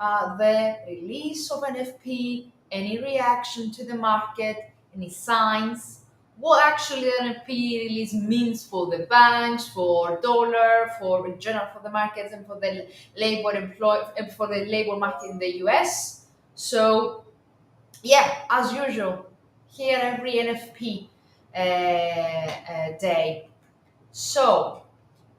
the release of NFP, any reaction to the market, any signs, what actually the NFP release means for the banks, for dollar, for in general for the markets and for the for the labor market in the US. So yeah, as usual, here every NFP day. So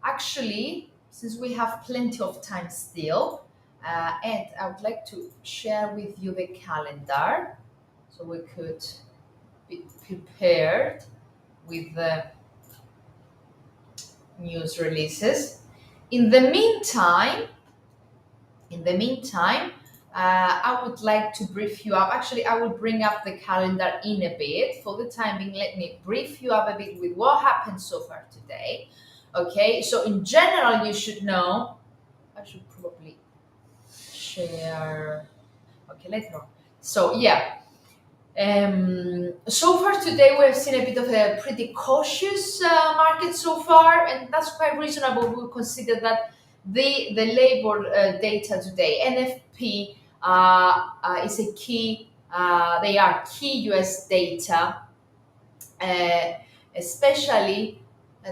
actually, since we have plenty of time still, and I would like to share with you the calendar so we could be prepared with the news releases. In the meantime, I would like to brief you up. Actually, I will bring up the calendar in a bit. For the time being, let me brief you up a bit with what happened so far today. Okay, so in general, you should know. I should probably share. Okay, later on. So yeah, so far today we have seen a bit of a pretty cautious market so far, and that's quite reasonable. We consider that the labor data today, NFP, is a key. They are key U.S. data, uh, especially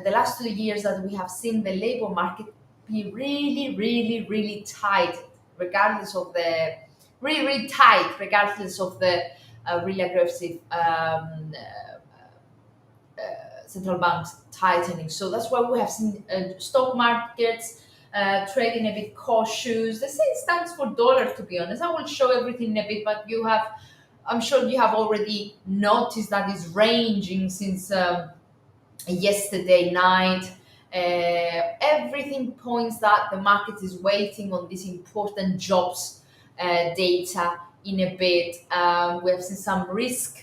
the last 2 years that we have seen the labor market be really, really, really tight, regardless of the really, really tight, regardless of the really aggressive central banks tightening. So that's why we have seen stock markets trading a bit cautious. The same stands for dollar, to be honest. I will show everything in a bit, but I'm sure you have already noticed that it's ranging since yesterday night. Everything points that the market is waiting on this important jobs data in a bit. We have seen some risk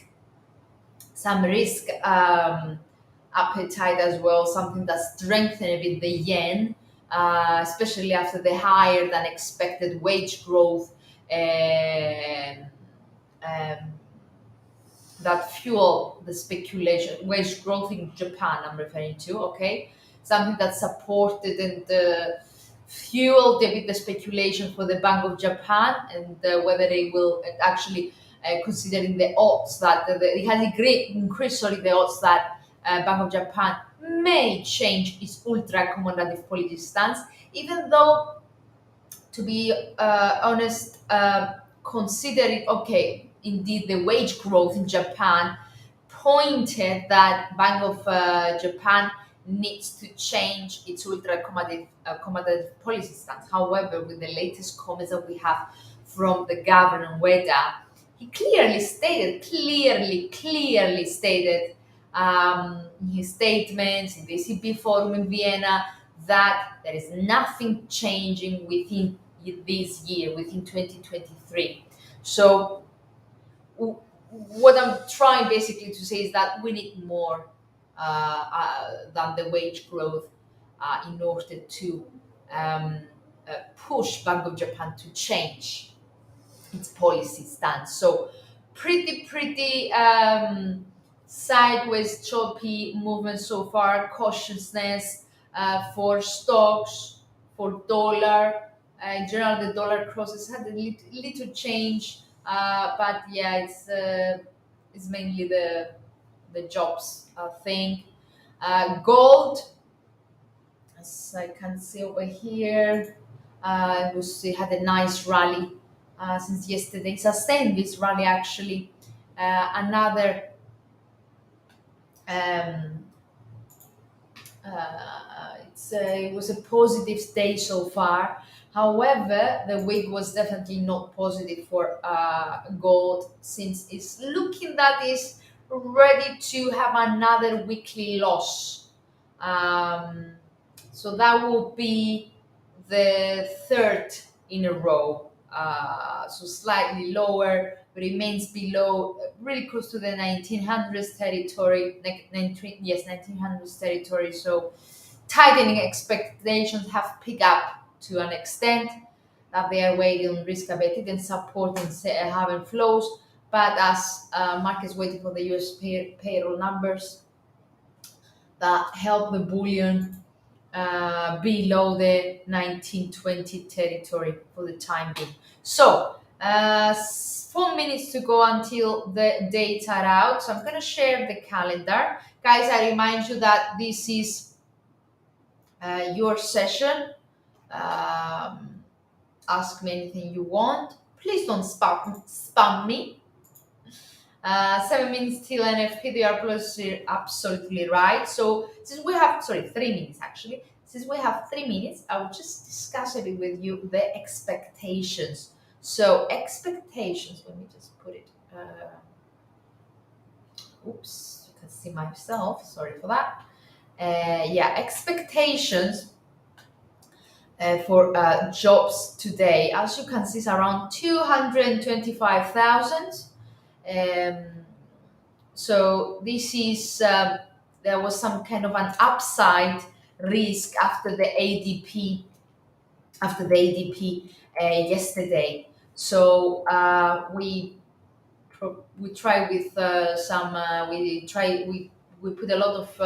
appetite as well, something that strengthened a bit the yen, especially after the higher than expected wage growth um, that fuel the speculation. Wage growth in Japan, I'm referring to, okay? Something that supported and fueled a bit the speculation for the Bank of Japan, and whether they will actually, considering the odds that it has a great increase, sorry, the odds that Bank of Japan may change its ultra accommodative policy stance, even though, to be honest, considering, okay, indeed, the wage growth in Japan pointed that Bank of Japan needs to change its ultra accommodative policy stance. However, with the latest comments that we have from the governor Ueda, he clearly stated in his statements in the ECB forum in Vienna that there is nothing changing within this year, within 2023. So what I'm trying basically to say is that we need more than the wage growth in order to push Bank of Japan to change its policy stance. So pretty sideways choppy movement so far. Cautiousness for stocks, for dollar. In general, the dollar crosses had a little change, but yeah, it's mainly the jobs thing. Gold, as I can see over here, it had a nice rally since yesterday. Sustained this rally actually. Another um, it was a positive day so far. However, the week was definitely not positive for gold, since it's looking that is ready to have another weekly loss. Um, so that will be the third in a row. So slightly lower, remains below, really close to the 1900s territory. 1900s territory. So tightening expectations have picked up to an extent that they are waiting on risk abated and supporting having flows. But as markets waiting for the US payroll numbers that help the bullion below the 1920 territory for the time being. So, 4 minutes to go until the dates are out. So I'm going to share the calendar. Guys, I remind you that this is your session. Um, Ask me anything you want. Please don't spam me. 7 minutes till NFP, they are absolutely right. So since we have, sorry, 3 minutes actually. Since we have 3 minutes, I will just discuss a bit with you the expectations. So expectations, let me just put it, oops, you can see myself, sorry for that. Yeah, expectations for jobs today, as you can see, is around 225,000. Um, so this is there was some kind of an upside risk after the ADP yesterday. So we try with some we put a lot of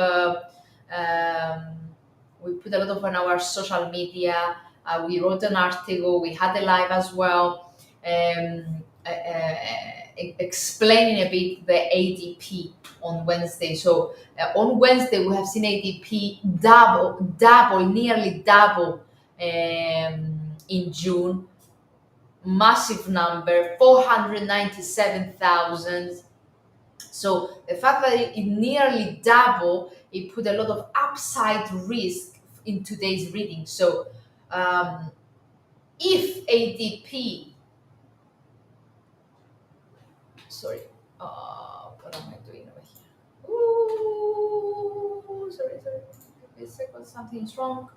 we put a lot of on our social media. We wrote an article. We had a live as well, explaining a bit the ADP on Wednesday. So on Wednesday we have seen ADP nearly double in June. Massive number, 497,000. So the fact that it nearly double, it put a lot of upside risk in today's reading. So if ADP, sorry, what am I doing over here? Ooh, sorry. Give me a second, something's wrong.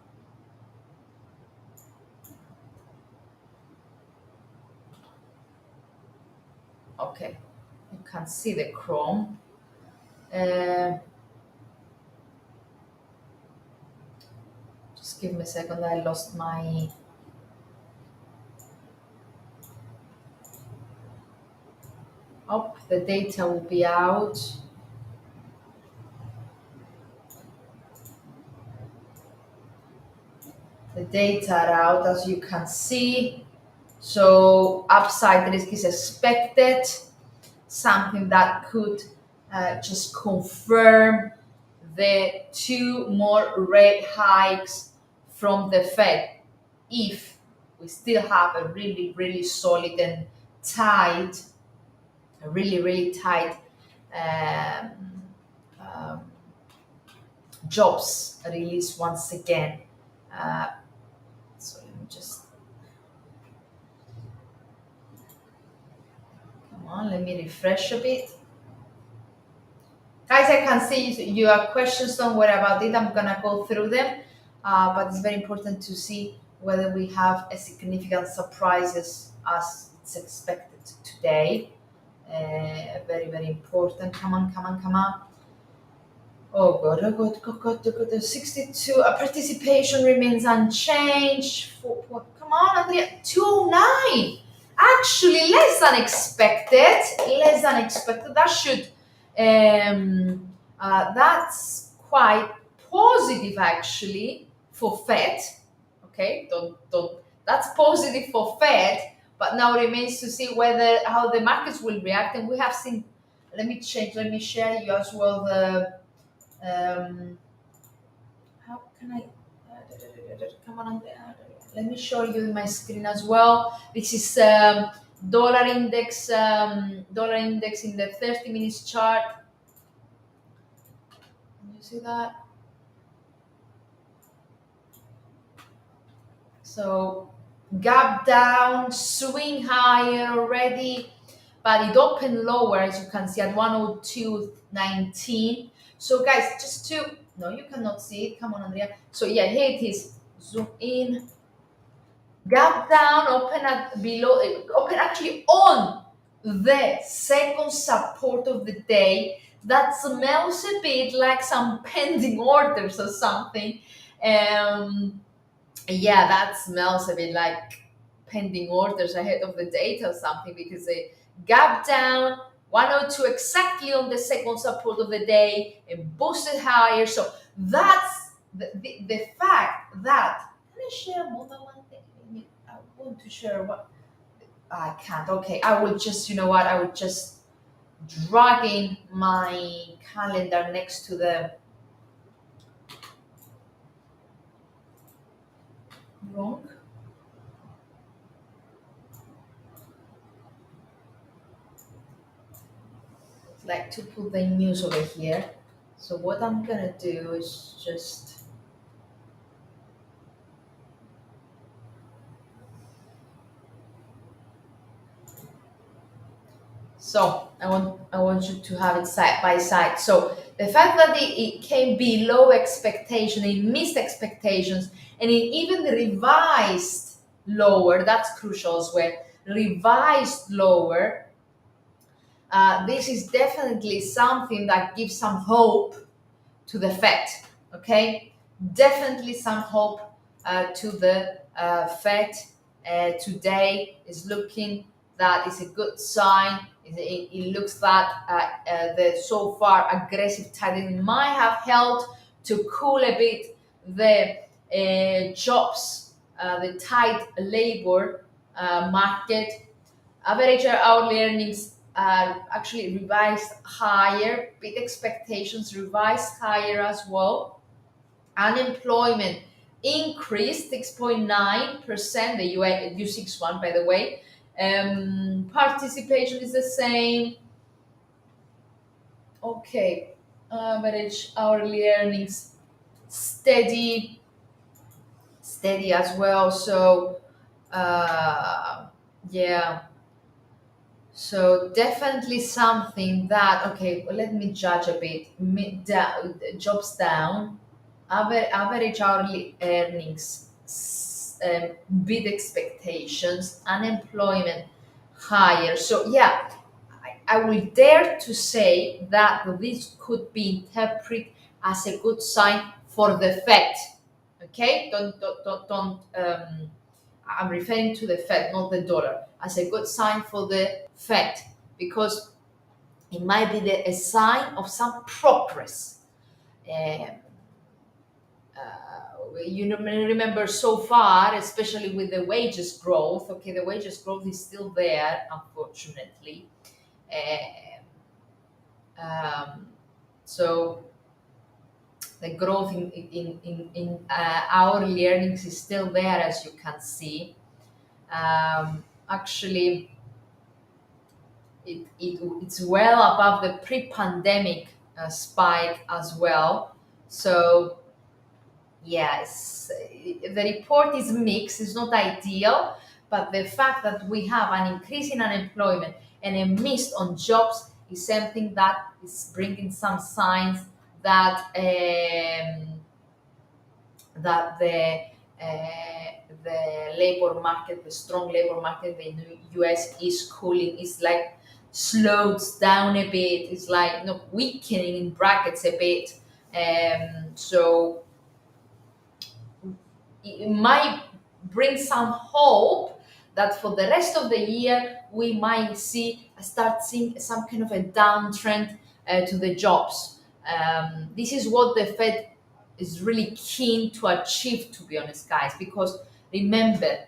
Okay, you can see the Chrome. Just give me a second. I lost my. Oh, the data will be out. The data are out, as you can see. So upside risk is expected, something that could just confirm the two more rate hikes from the Fed if we still have a really solid and tight, a really tight um, um, jobs release once again. So let me just come on, let me refresh a bit. Guys, I can see your questions somewhere about it. I'm gonna go through them, but it's very important to see whether we have a significant surprises as it's expected today. Very important. Come on. Oh God. 62. Participation remains unchanged. Come on, Andrea. 209. Actually, less than expected. That should. That's quite positive actually for Fed. Okay, don't. That's positive for Fed. But now remains to see how the markets will react. And we have seen. Let me share you as well the. How can I? Come on, let me show you my screen as well. This is dollar index in the 30 minutes chart. Can you see that? So gap down, swing higher already, but it opened lower, as you can see, at 102.19. So guys, no, you cannot see it. Come on, Andrea. So yeah, here it is. Zoom in. Gap down, open actually on the second support of the day. That smells a bit like some pending orders or something. Yeah, that smells a bit like pending orders ahead of the date or something, because they gap down 102 exactly on the second support of the day and boosted higher. So that's the fact that, can I share more than one thing? I want to share what I can't. Okay, I will just, you know what? I will just drag in my calendar next to the wrong. Like to put the news over here. So what I'm gonna do is just, so I want you to have it side by side. So the fact that it came below expectation, it missed expectations, and it even revised lower. That's crucial as well. Revised lower. This is definitely something that gives some hope to the Fed. Okay, definitely some hope to the Fed. Today is looking that is a good sign. It looks that the so far aggressive tightening might have helped to cool a bit the jobs, the tight labor market. Average hourly earnings are actually revised higher, bid expectations revised higher as well. Unemployment increased 6.9%, the U61, by the way. Participation is the same. Okay, average hourly earnings steady, steady as well. So, yeah. So definitely something that, okay, well, let me judge a bit. Down, jobs down, average hourly earnings, bid expectations, unemployment higher. So yeah, I will dare to say that this could be interpreted as a good sign for the Fed. Okay, don't. I'm referring to the Fed, not the dollar, as a good sign for the Fed because it might be a sign of some progress. Um, you know, remember so far, especially with the wages growth. Okay, the wages growth is still there, unfortunately. Uh, um, so the growth in hourly earnings is still there, as you can see. Actually, it's well above the pre-pandemic spike as well. So yes, the report is mixed. It's not ideal, but the fact that we have an increase in unemployment and a miss on jobs is something that is bringing some signs that that the labor market, the strong labor market in the US is cooling. It's like slows down a bit. It's like weakening in brackets a bit. So it might bring some hope that for the rest of the year we might start seeing some kind of a downtrend to the jobs. This is what the Fed is really keen to achieve, to be honest, guys, because remember,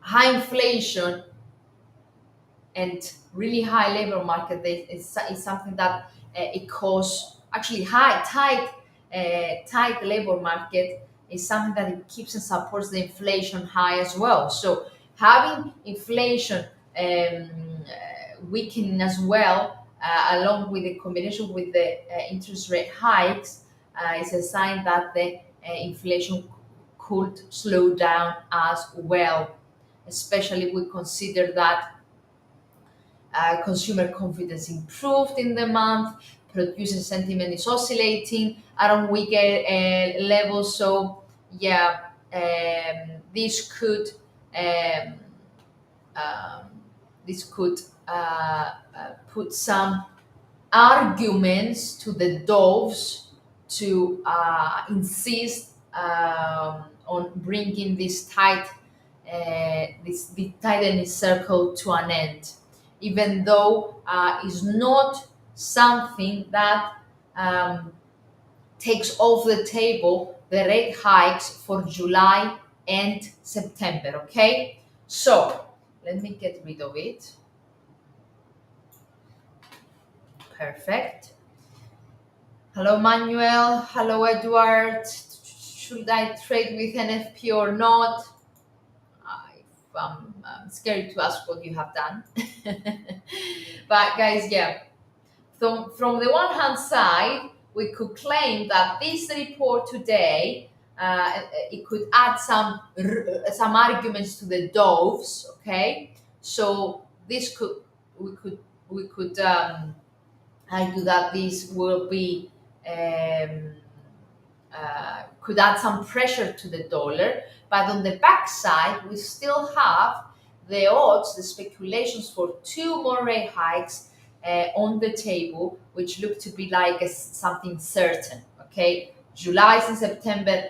high inflation and really high labor market is something that it causes actually tight labor market is something that it keeps and supports the inflation high as well. So having inflation weakening as well, along with the combination with the interest rate hikes, is a sign that the inflation could slow down as well, especially if we consider that consumer confidence improved in the month, producer sentiment is oscillating around weaker levels. So, yeah, this could um, um, this could put some arguments to the doves to insist on bringing this tightening circle to an end, even though it's not something that um, takes off the table the rate hikes for July and September. Okay, so let me get rid of it. Perfect. Hello, Manuel. Hello, Edward. Should I trade with NFP or not? I'm scared to ask what you have done. But guys, yeah, from the one hand side, we could claim that this report today, it could add some arguments to the doves. Okay, so this could we could argue that this will be um, could add some pressure to the dollar. But on the backside, we still have the odds, the speculations for two more rate hikes on the table, which look to be like something certain. Okay, July and September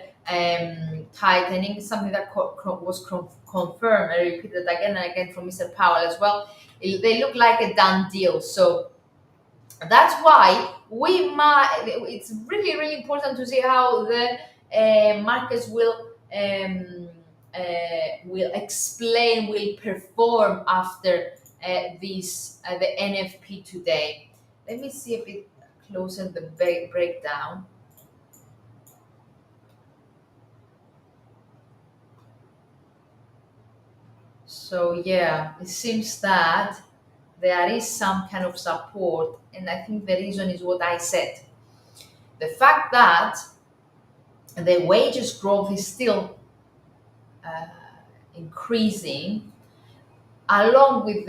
tightening is something that was confirmed. I repeat it again and again from Mr. Powell as well. They look like a done deal. So that's why it's really really important to see how the markets will explain, will perform after the NFP today. Let me see a bit closer the breakdown. So yeah, it seems that there is some kind of support, and I think the reason is what I said. The fact that the wages growth is still uh, increasing, along with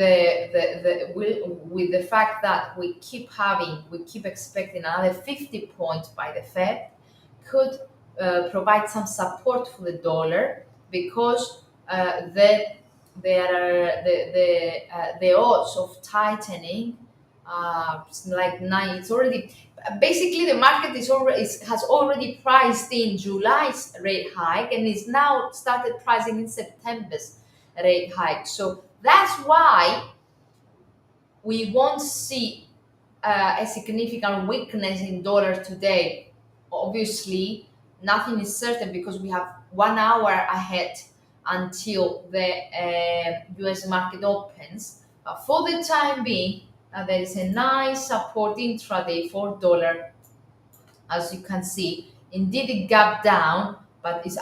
with the fact that we keep expecting another 50 points by the Fed, could provide some support for the dollar, because there are the odds of tightening, like nine. It's already basically the market has already priced in July's rate hike, and is now started pricing in September's rate hike. So that's why we won't see a significant weakness in dollar today. Obviously, nothing is certain because we have 1 hour ahead until the US market opens. But for the time being, there is a nice support intraday for dollar. As you can see, indeed it gapped down, but it's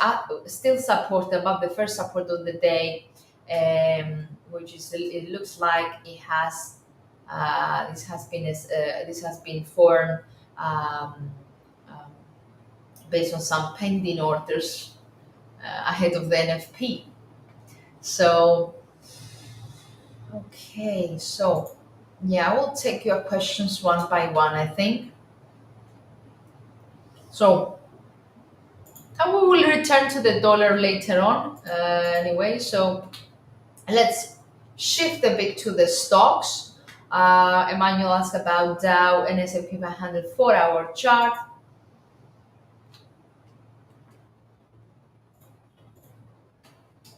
still support above the first support of the day, which is, it looks like it has this has been formed um, um, based on some pending orders ahead of the NFP. So okay, so yeah, I will take your questions one by one, I think. So and we will return to the dollar later on, anyway. So let's shift a bit to the stocks. Emmanuel asked about Dow and S&P 500 4-hour chart.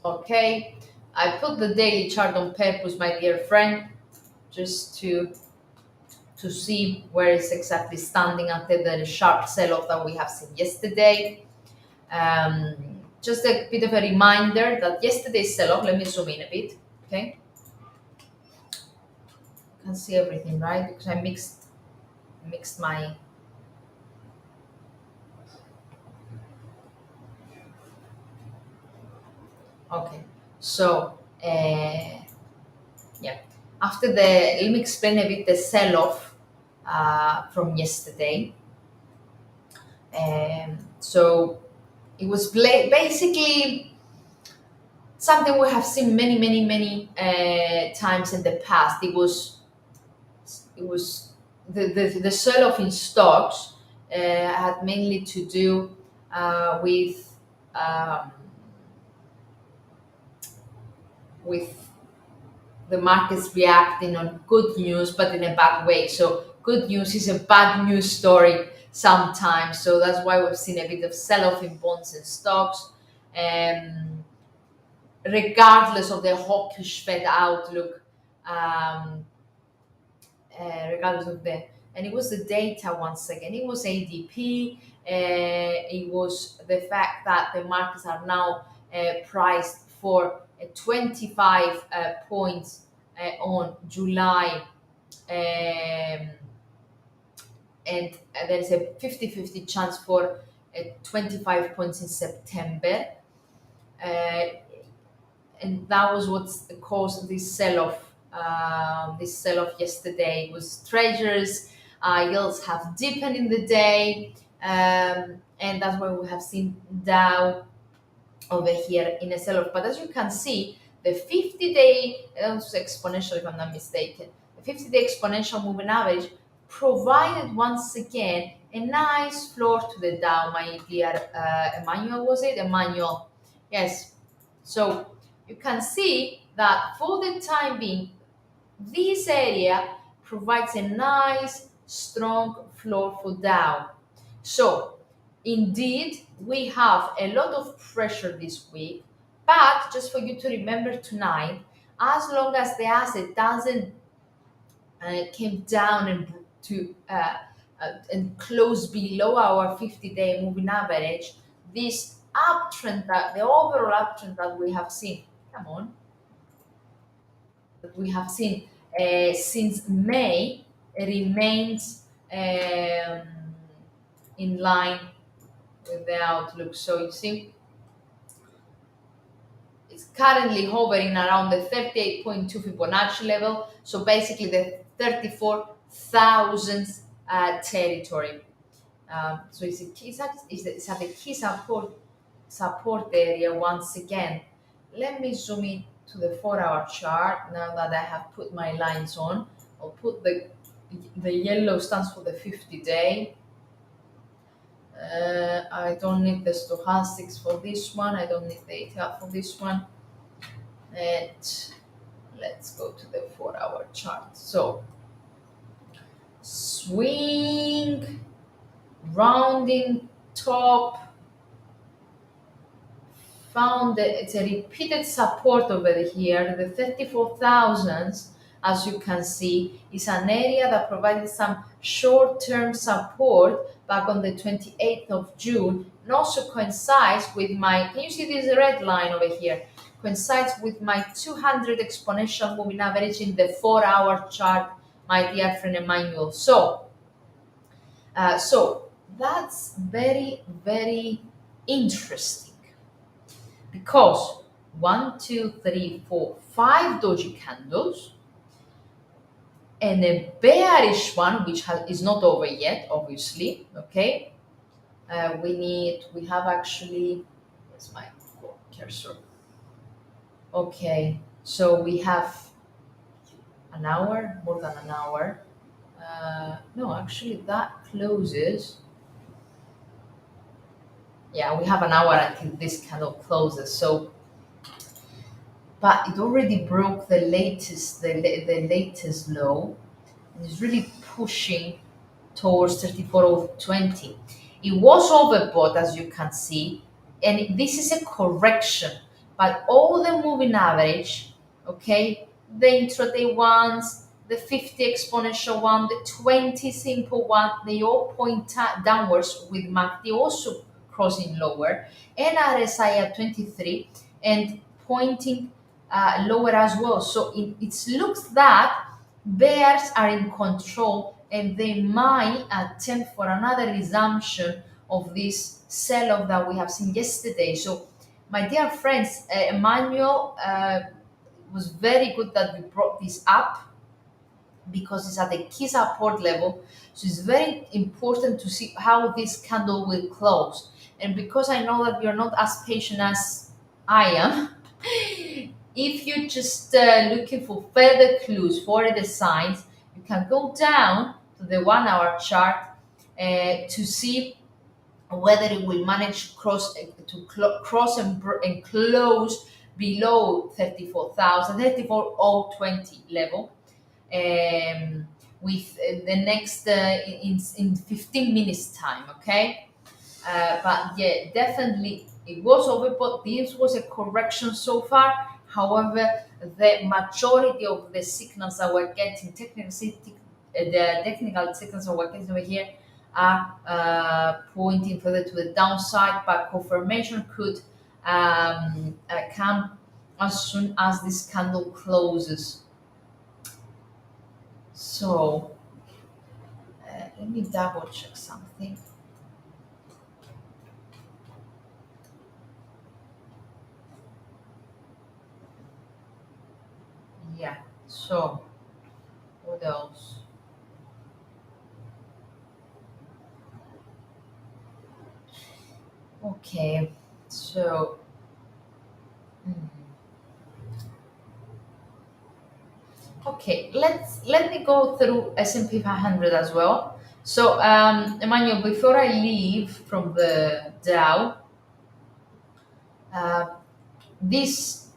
Okay, I put the daily chart on purpose, my dear friend, just to see where it's exactly standing after the sharp sell-off that we have seen yesterday. Um, just a bit of a reminder that yesterday's sell-off, let me zoom in a bit, okay? You can see everything, right? Because I mixed my... Okay, so yeah, after let me explain a bit the sell-off from yesterday. So it was basically something we have seen many times in the past. It was the sell-off in stocks had mainly to do with with the markets reacting on good news, but in a bad way. So good news is a bad news story sometimes. So that's why we've seen a bit of sell-off in bonds and stocks, regardless of the hawkish Fed outlook. Um, regardless of the, and it was the data once again. It was ADP. It was the fact that the markets are now priced for 25 points on July, um, and there's a 50-50 chance for 25 points in September. Uh, and that was what caused this sell-off. This sell-off yesterday was treasures yields have deepened in the day, and that's why we have seen Dow over here in a sell-off. But as you can see, the 50-day was exponential, if I'm not mistaken. The 50-day exponential moving average provided once again a nice floor to the Dow, my dear Emmanuel. Was it Emmanuel? Yes. So you can see that for the time being, this area provides a nice strong floor for Dow. So indeed, we have a lot of pressure this week, but just for you to remember tonight, as long as the asset doesn't came down and close below our 50-day moving average, this uptrend, that the overall uptrend that we have seen, come on, that we have seen since May remains in line with the outlook. So you see, it's currently hovering around the 38.2 Fibonacci level. So basically the 34,000 territory. So it's at the key support area once again. Let me zoom in to the 4-hour chart now that I have put my lines on. I'll put the yellow stands for the 50-day. I don't need the stochastics for this one. I don't need the ATR for this one. And let's go to the 4-hour chart. So swing, rounding top, found that it's a repeated support over here. The 34,000s, as you can see, is an area that provided some short-term support back on the 28th of June, and also coincides with my, can you see this red line over here? Coincides with my 200 exponential moving average in the 4-hour chart, my dear friend Emmanuel. So that's very, very interesting, because 1, 2, 3, 4, 5 doji candles and a bearish one, which is not over yet, obviously. Okay, we have actually, where's my cursor? Okay, so we have an hour, more than an hour. No, actually that closes. Yeah, we have an hour until this candle closes. So, but it already broke the latest low, and is really pushing towards 34,020. It was overbought, as you can see, and this is a correction. But all the moving average, okay, the intraday ones, the 50 exponential one, the 20 simple one, they all point downwards, with MACD also crossing lower, and RSI at 23 and pointing lower as well. So it looks that bears are in control, and they might attempt for another resumption of this sell-off that we have seen yesterday. So, my dear friends, Emmanuel, was very good that we brought this up, because it's at the key support level. So it's very important to see how this candle will close. And because I know that you're not as patient as I am, if you're just looking for further clues, for the signs, you can go down to the 1-hour chart to see whether it will manage to cross and close below 34,020 level, with the next in 15 minutes time. Okay, but yeah, definitely it was overbought. This was a correction so far. However, the majority of the signals that we're getting, the technical signals that we're getting over here, are pointing further to the downside, but confirmation could come as soon as this candle closes. So let me double check something. Yeah. So what else? Okay. So. hmm. Okay, let me go through S&P 500 as well. So, Emmanuel, before I leave from the Dow, uh, this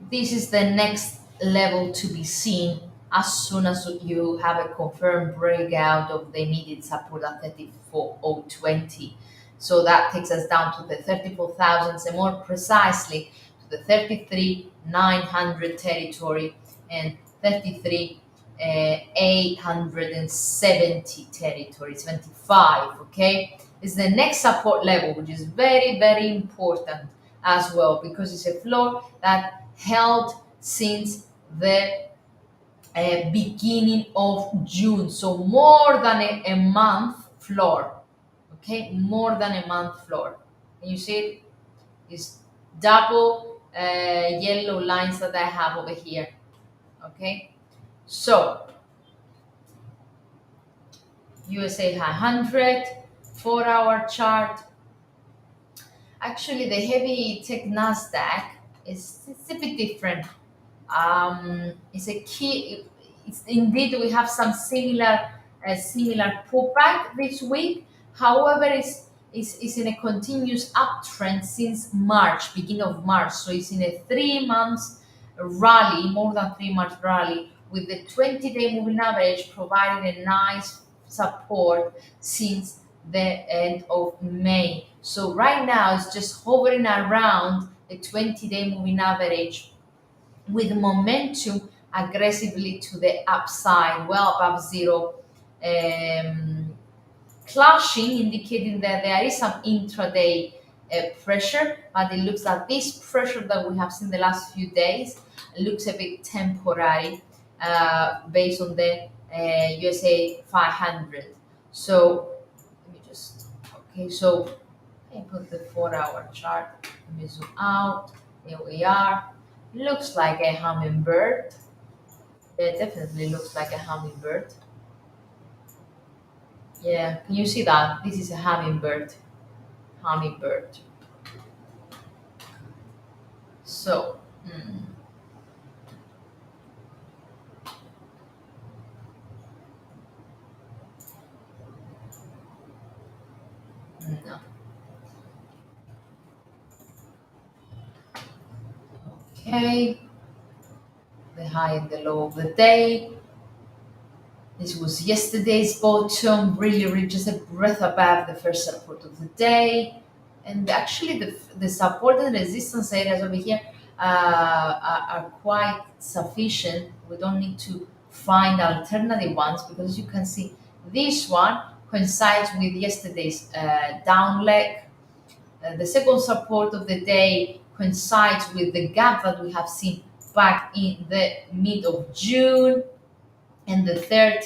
this is the next level to be seen as soon as you have a confirmed breakout of the immediate support at 34,020. So that takes us down to the 34,000 and more precisely to the 33,900 territory and 33,870 territory, 25. Okay, is the next support level, which is very, very important as well because it's a floor that held since the beginning of June. So more than a month floor. Okay, more than a month floor. And you see it is double yellow lines that I have over here. Okay, so USA 500 4-hour chart. Actually, the heavy tech Nasdaq is it's a bit different. It's a key. It's indeed we have some similar pullback this week. However, it's in a continuous uptrend since March, beginning of March. So it's in a 3 months rally, more than 3 months rally, with the 20-day moving average providing a nice support since the end of May. So right now it's just hovering around the 20-day moving average with momentum aggressively to the upside, well above zero, clashing, indicating that there is some intraday pressure, but it looks like this pressure that we have seen the last few days looks a bit temporary based on the USA 500. So let me just, okay, so I put the 4-hour chart. Let me zoom out. Here we are. Looks like a hummingbird. It definitely looks like a hummingbird. Yeah, can you see that? This is a hummingbird. Hummingbird. So, no. Okay, the high and the low of the day. This was yesterday's bottom, really just a breath above the first support of the day. And actually, the support and resistance areas over here are quite sufficient. We don't need to find alternative ones because as you can see, this one coincides with yesterday's down leg. The second support of the day coincides with the gap that we have seen back in the mid of June, and the third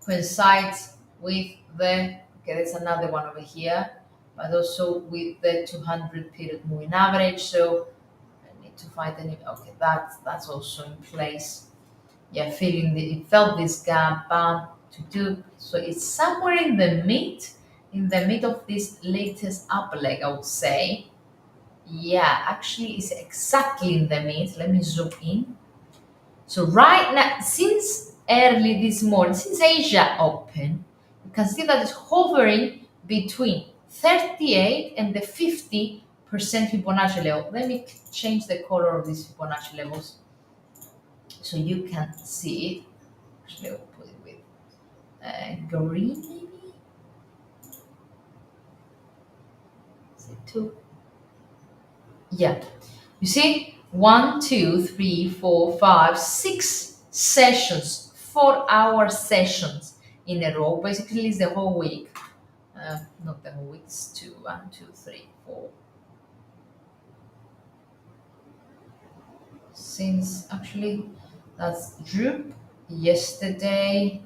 coincides with the, okay, there's another one over here, but also with the 200 period moving average. So I need to find any, okay, that's also in place. Yeah, feeling the, it felt this gap, bam, to do. So it's somewhere in the mid of this latest upper leg, I would say. Yeah, actually, it's exactly in the mid. Let me zoom in. So right now, since early this morning, since Asia opened, you can see that it's hovering between 38 and the 50% Fibonacci level. Let me change the color of these Fibonacci levels so you can see it. Actually, I'll put it with green, maybe. Is it two? Yeah. You see, 1, 2, 3, 4, 5, 6 sessions 4-hour sessions in a row. Basically, it's the whole week. Not the whole week. It's 2, 1, 2, 3, 4. Since actually that's droop yesterday,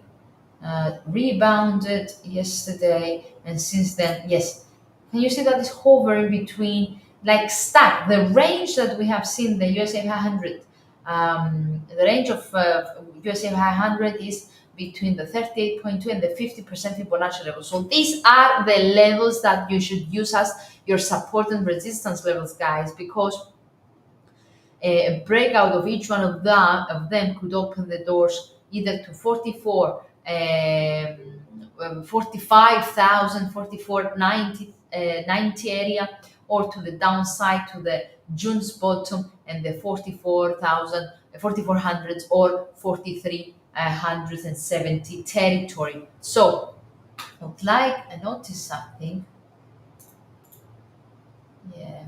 rebounded yesterday, and since then, yes. Can you see that it's hovering between, like stack the range that we have seen the USA 500? The range of USA 500 is between the 38.2 and the 50% Fibonacci level. So these are the levels that you should use as your support and resistance levels, guys, because a breakout of each one of them could open the doors either to 45,000, 90 area, or to the downside to the June's bottom and the 44,000, 4400s or 4370 territory. So I would like I noticed something. Yeah.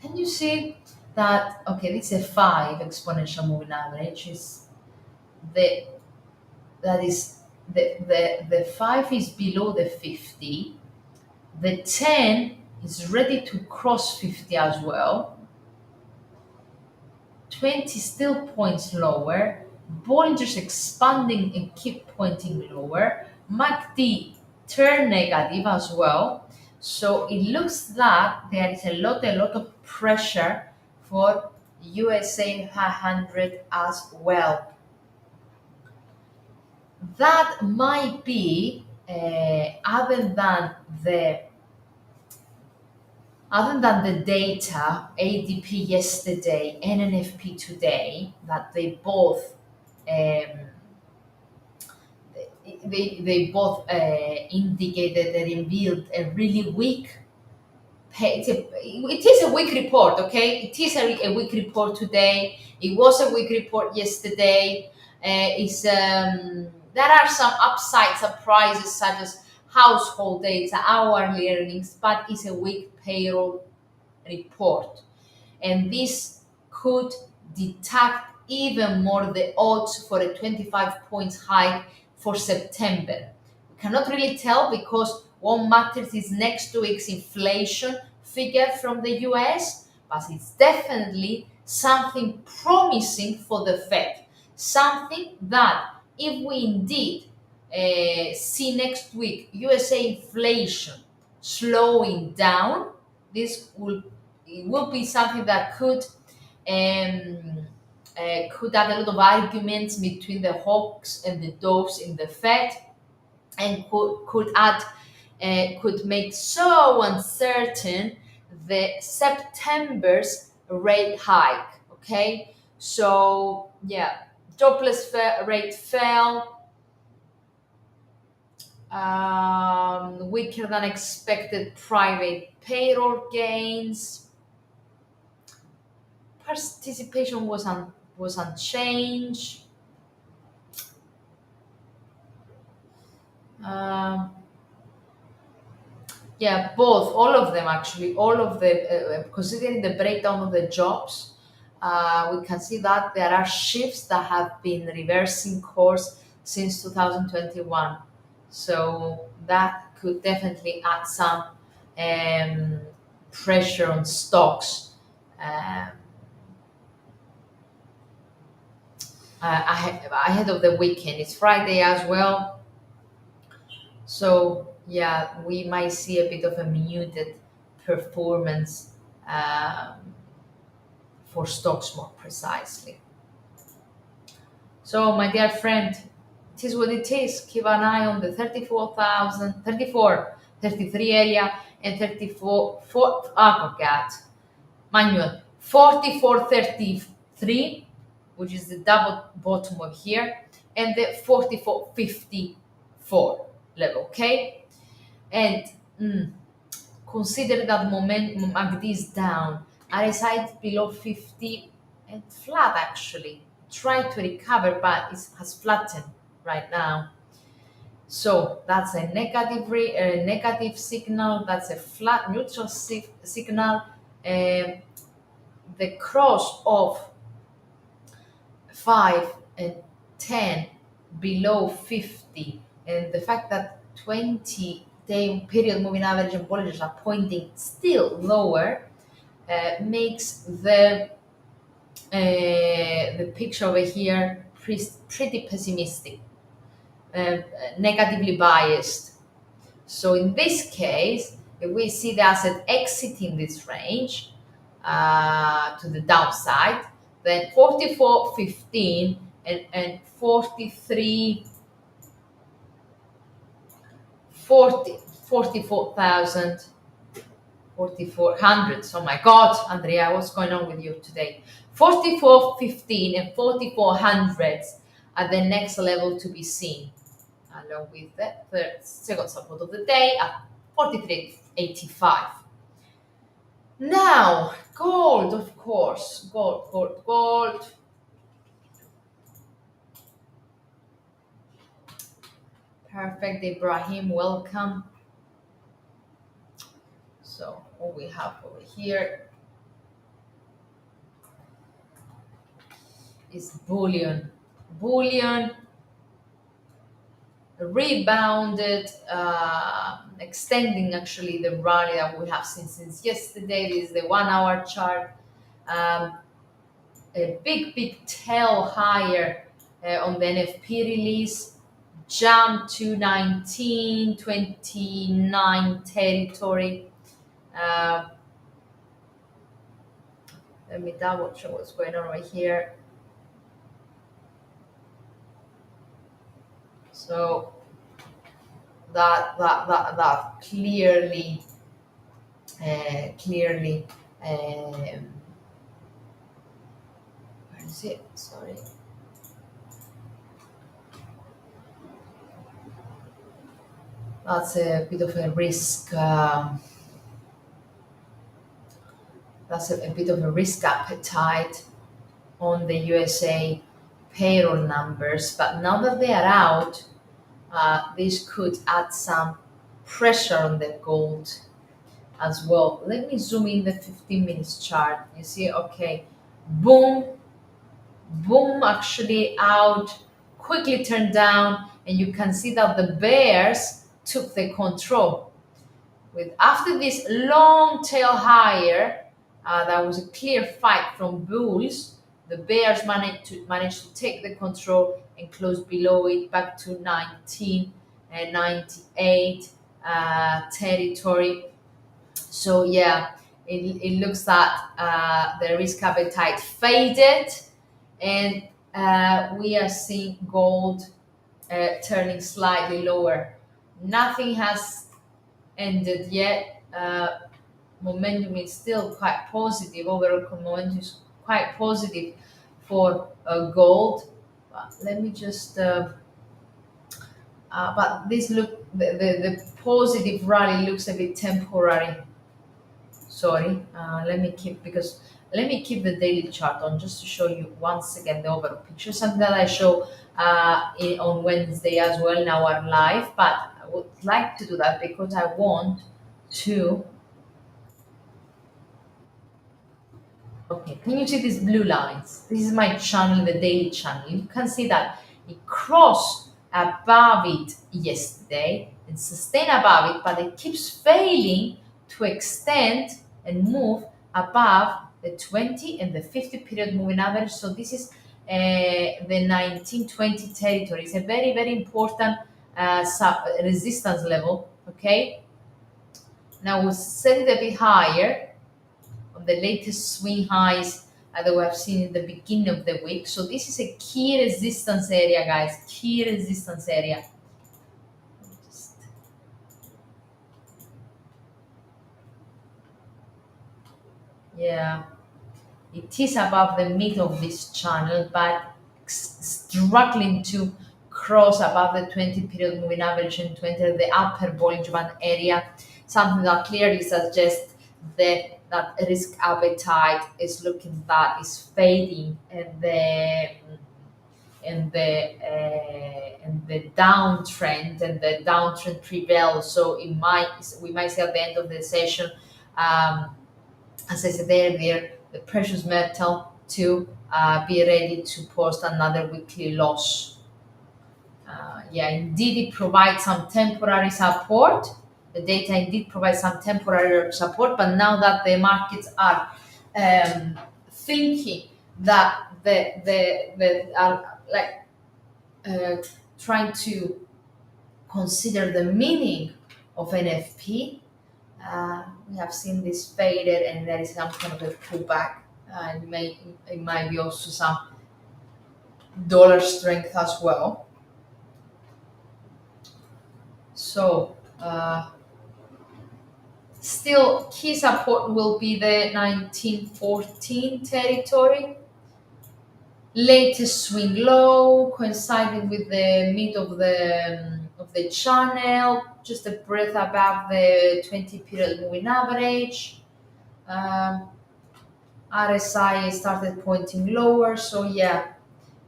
Can you see that? Okay, this is a 5 exponential moving average. Is the that is the 5 is below the 50. The 10 is ready to cross 50 as well. 20 still points lower. Bollinger's expanding and keep pointing lower. MACD turn negative as well. So it looks that there is a lot of pressure for USA 500 as well. That might be other than the data, ADP yesterday and NFP today, that they both indicated they revealed a really weak. It is a weak report, okay? It is a weak report today. It was a weak report yesterday. There are some upside surprises such as household data, hourly earnings, but it's a weak payroll report, and this could detract even more the odds for a 25 points hike for September. We cannot really tell because what matters is next week's inflation figure from the US, but it's definitely something promising for the Fed. Something that, if we indeed see next week USA inflation slowing down, this will be something that um, could add a lot of arguments between the hawks and the doves in the Fed, and could make so uncertain the September's rate hike. Okay, so yeah, jobless rate fell. Weaker than expected private payroll gains. Participation was unchanged. Uh, yeah, both, all of them actually, all of the considering the breakdown of the jobs, we can see that there are shifts that have been reversing course since 2021. So that could definitely add some pressure on stocks. Um, ahead of the weekend. It's Friday as well. So, yeah, we might see a bit of a muted performance um, for stocks more precisely. So, my dear friend, it is what it is. Keep an eye on the 34,000, 34, 33 area and 34, oh God, manual, 44.33, which is the double bottom of here, and the 44.54 level, okay? And consider that momentum MACD is down, RSI below 50 and flat actually. Try to recover, but it has flattened right now. So that's a negative signal. That's a flat neutral signal. The cross of 5 and 10 below 50, and the fact that 20-day period moving average and Bollinger are pointing still lower makes the picture over here pretty pessimistic, uh, negatively biased. So in this case, if we see the asset exiting this range to the downside, then 44.15 and 43 40 44,000 4400. Oh my God, Andrea, what's going on with you today? 44.15 and 4400s are the next level to be seen, along with the second support of the day at 43.85. Now, gold, of course. Gold, gold, gold. Perfect, Ibrahim, welcome. So, what we have over here is bullion. Bullion rebounded, extending actually the rally that we have seen since yesterday. This is the 1 hour chart. A big tail higher on the NFP release, jump to 1929 territory. Uh, Let me double check what's going on right here. So that clearly where is it? Sorry. That's a bit of a risk. That's a bit of a risk appetite on the USA payroll numbers. But now that they are out, this could add some pressure on the gold as well. Let me zoom in the 15 minutes chart. You see, okay, boom, boom, actually out, quickly turned down, and you can see that the bears took the control. With after this long tail higher, that was a clear fight from bulls. The bears managed to take the control and close below it back to 1998 territory. So yeah, it looks that the risk appetite faded, and we are seeing gold turning slightly lower. Nothing has ended yet. Momentum is still quite positive. Overall momentum is quite positive for gold. Let me just. But this look the positive rally looks a bit temporary. Sorry. Let me keep the daily chart on just to show you once again the overall picture. Something that I show on Wednesday as well in our live. But I would like to do that because I want to. Okay, can you see these blue lines? This is my channel, the daily channel. You can see that it crossed above it yesterday and sustained above it, but it keeps failing to extend and move above the 20 and the 50 period moving average. So this is the 1920 territory. It's a very important resistance level. Okay, now we'll set it a bit higher on the latest swing highs that we have seen in the beginning of the week. So this is a key resistance area, guys. Key resistance area. Yeah, it is above the mid of this channel, but struggling to cross above the 20 period moving average and to enter the upper Bollinger Band area. Something that clearly suggests that risk appetite is looking that is fading, and the downtrend prevails. So we might see at the end of the session, as I said earlier, the precious metal to be ready to post another weekly loss. Yeah, indeed, it provides some temporary support. The data indeed provides some temporary support, but now that the markets are thinking that the are like trying to consider the meaning of NFP, we have seen this faded, and there is some kind of a pullback. It might be also some dollar strength as well. So still, key support will be the 1914 territory. Latest swing low coinciding with the mid of the channel, just a breath above the 20 period moving average. Um, RSI started pointing lower, so yeah,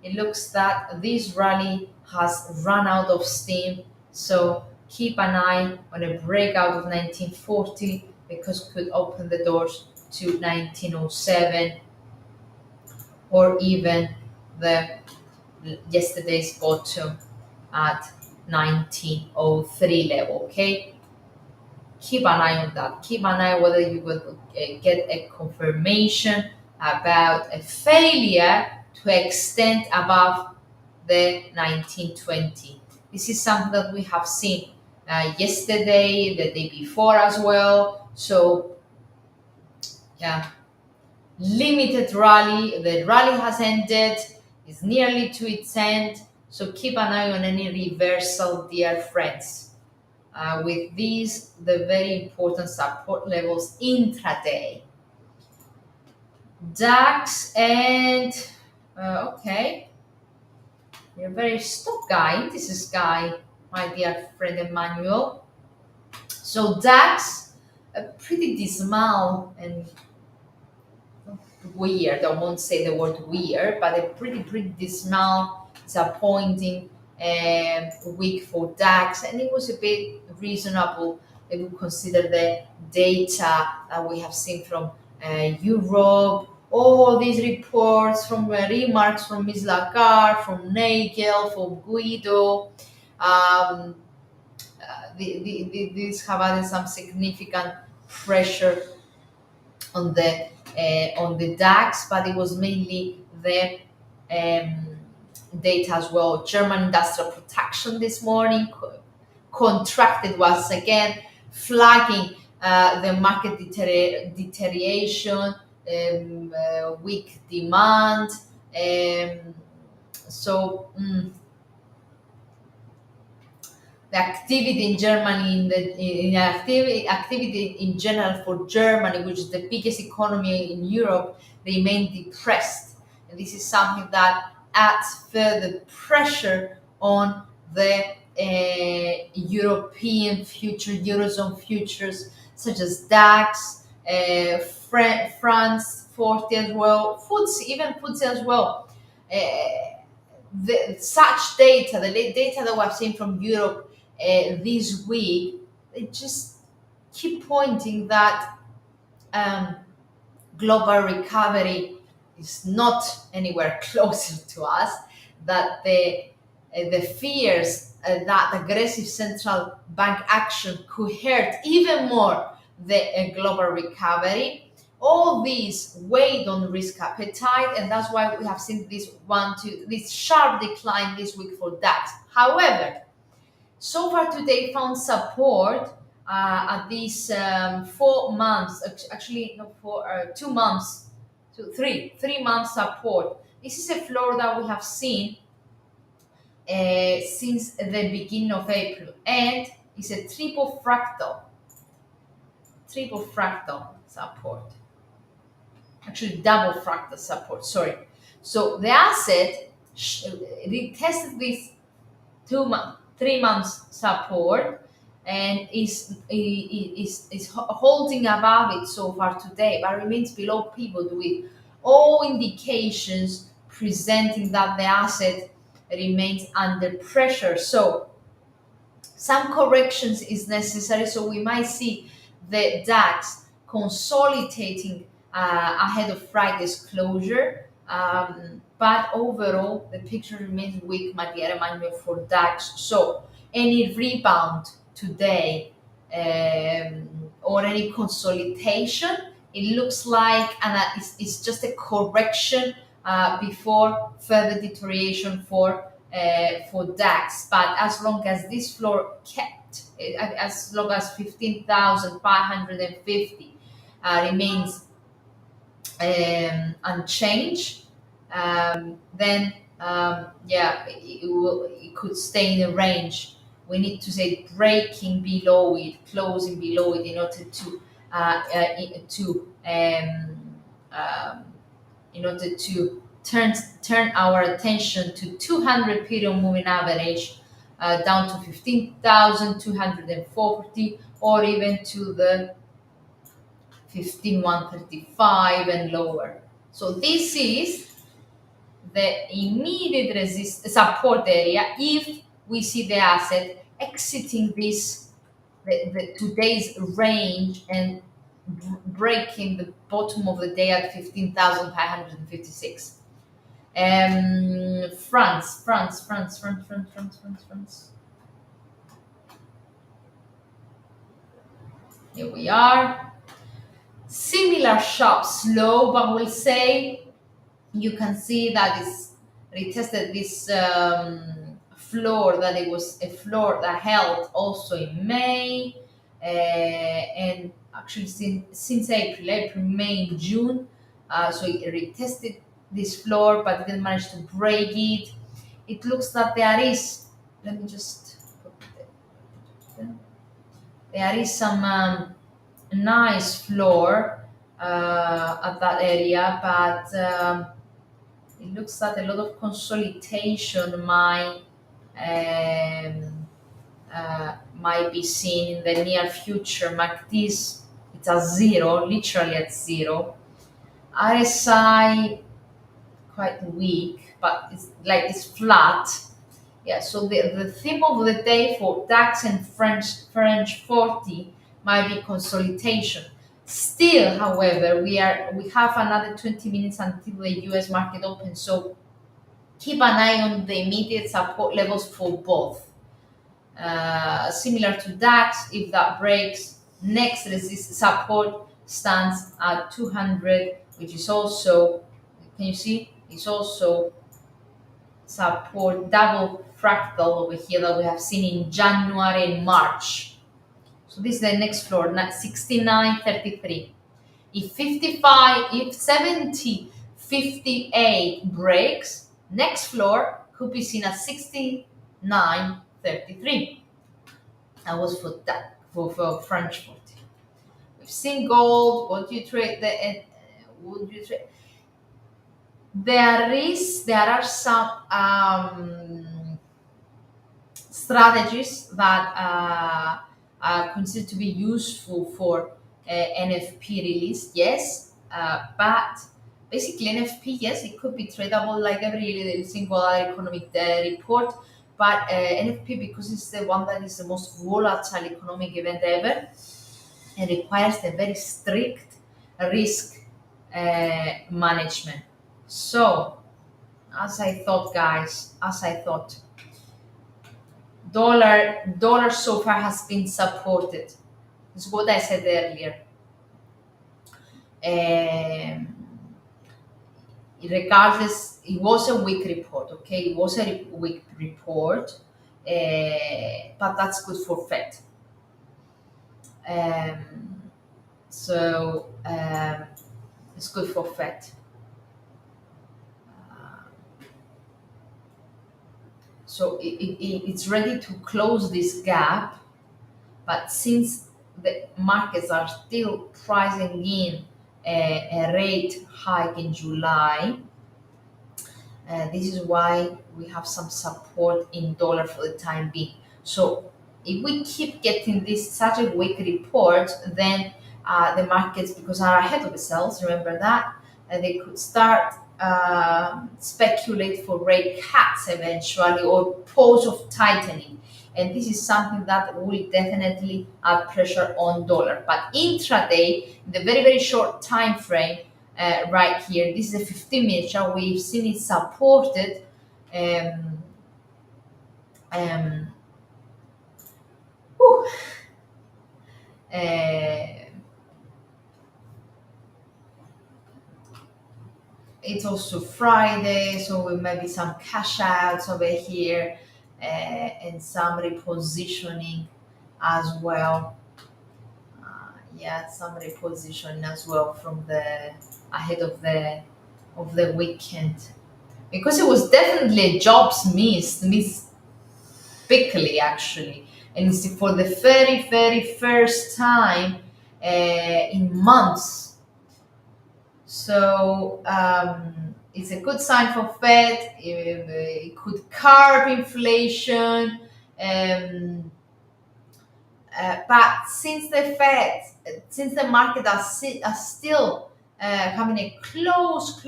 it looks that this rally has run out of steam. So keep an eye on a breakout of 1940 because it could open the doors to 1907 or even the yesterday's bottom at 1903 level. Okay, keep an eye on that. Keep an eye whether you will get a confirmation about a failure to extend above the 1920. This is something that we have seen yesterday, the day before as well. So yeah, limited rally. The rally has ended, is nearly to its end. So keep an eye on any reversal, dear friends. With these, the very important support levels intraday. DAX and okay, you're very stop guy. This is Guy, my dear friend Emmanuel. So DAX, pretty dismal and weird. I won't say the word weird, but a pretty dismal, disappointing week for DAX, and it was a bit reasonable if we consider the data that we have seen from Europe. All these reports from remarks from Ms. Lagarde, from Nagel, from Guido. Um, these have added some significant pressure on the DAX, but it was mainly the um, data as well. German industrial production this morning contracted once again, flagging the market deterioration, weak demand. So the activity in Germany, activity in general for Germany, which is the biggest economy in Europe, remained depressed. And this is something that adds further pressure on the European future, Eurozone futures, such as DAX, France 40 as well, FTSE, even FTSE as well. Such data, the data that we've seen from Europe this week, they just keep pointing that global recovery is not anywhere closer to us, that the fears that aggressive central bank action could hurt even more the global recovery. All these weighed on risk appetite, and that's why we have seen this sharp decline this week for DAX. However, so far today found support at these 4 months, actually no, for 2 months, 3 months support. This is a floor that we have seen since the beginning of April, and it's a triple fractal support. Actually, double fractal support. Sorry. So the asset retested this 3 months support and is holding above it so far today, but remains below pivot with all indications presenting that the asset remains under pressure. So some corrections is necessary. So we might see the DAX consolidating ahead of Friday's closure. But overall, the picture remains weak, my dear Emmanuel, for DAX. So any rebound today or any consolidation, it looks like it's just a correction before further deterioration for DAX. But as long as this floor kept, as long as 15,550 remains unchanged, then yeah, it could stay in the range. We need to say breaking below it, closing below it, in order to um, in order to turn our attention to 200 period moving average, down to 15,240, or even to the 15,135 and lower. So this is the immediate support area if we see the asset exiting this the today's range and breaking the bottom of the day at 15,556. France. Here we are. Similar sharp slow, but we'll say you can see that it's retested this floor, that it was a floor that held also in May, and actually since April, May, June. So it retested this floor, but it didn't manage to break it. It looks that there is, let me just put there is some nice floor at that area, but it looks like a lot of consolidation might be seen in the near future. MACD, it's at zero, literally at zero. RSI quite weak, but it's flat. Yeah, so the theme of the day for DAX and French 40 might be consolidation. Still, however, we have another 20 minutes until the US market opens, so keep an eye on the immediate support levels for both. Similar to DAX, if that breaks, next support stands at 200, which is also, can you see? It's also support double fractal over here that we have seen in January and March. So this is the next floor, 69.33. If 70, 58 breaks, next floor could be seen as 69.33. That was for that for French 40. We've seen gold. What do you trade? Would you trade? There are some strategies that are considered to be useful for NFP release, yes, but basically NFP, yes, it could be tradable like every single other economic report, but NFP, because it's the one that is the most volatile economic event ever, it requires a very strict risk management. So, as I thought, guys, dollar so far has been supported. This is what I said earlier. Regardless, it was a weak report. Okay, it was a weak report, but that's good for Fed. So it's good for Fed. So it's ready to close this gap, but since the markets are still pricing in a rate hike in July, this is why we have some support in dollar for the time being. So if we keep getting this such a weak report, then the markets, because are ahead of themselves, remember that, they could start speculate for rate cuts eventually, or pause of tightening, and this is something that will definitely add pressure on dollar. But intraday, in the very short time frame, right here. This is a 15-minute chart. We've seen it supported. Um, um, whew, uh, it's also Friday, so we maybe some cash outs over here and some repositioning as well. Yeah, some repositioning as well from the ahead of the weekend because it was definitely a jobs missed quickly actually, and it's for the very first time in months. So it's a good sign for Fed. It could curb inflation. Um, but since the market are still having a close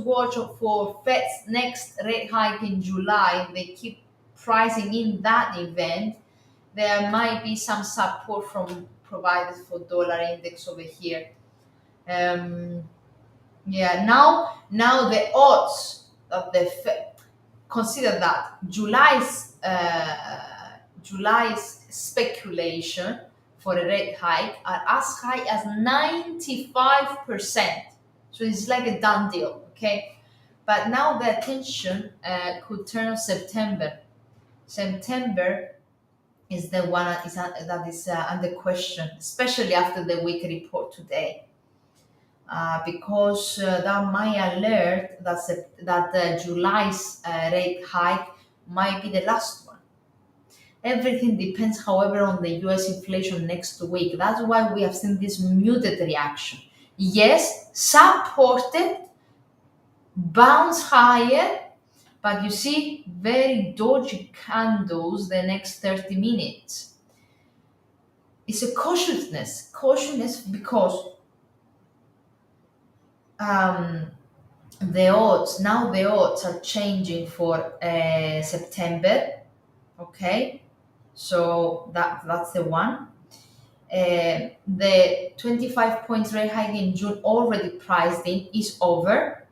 watch for Fed's next rate hike in July, they keep pricing in that event. There might be some support from provided for dollar index over here. Um, yeah, now the odds of the consider that July's speculation for a rate hike are as high as 95%. So it's like a done deal, okay? But now the attention could turn on September. September is the one that is under question, especially after the week report today. Because that might alert that July's rate hike might be the last one. Everything depends, however, on the US inflation next week. That's why we have seen this muted reaction. Yes, supported, bounce higher, but you see very dodgy candles the next 30 minutes. It's a cautiousness because um, the odds are changing for September. Okay, so that's the one. The 25 points rate hike in June already priced in is over,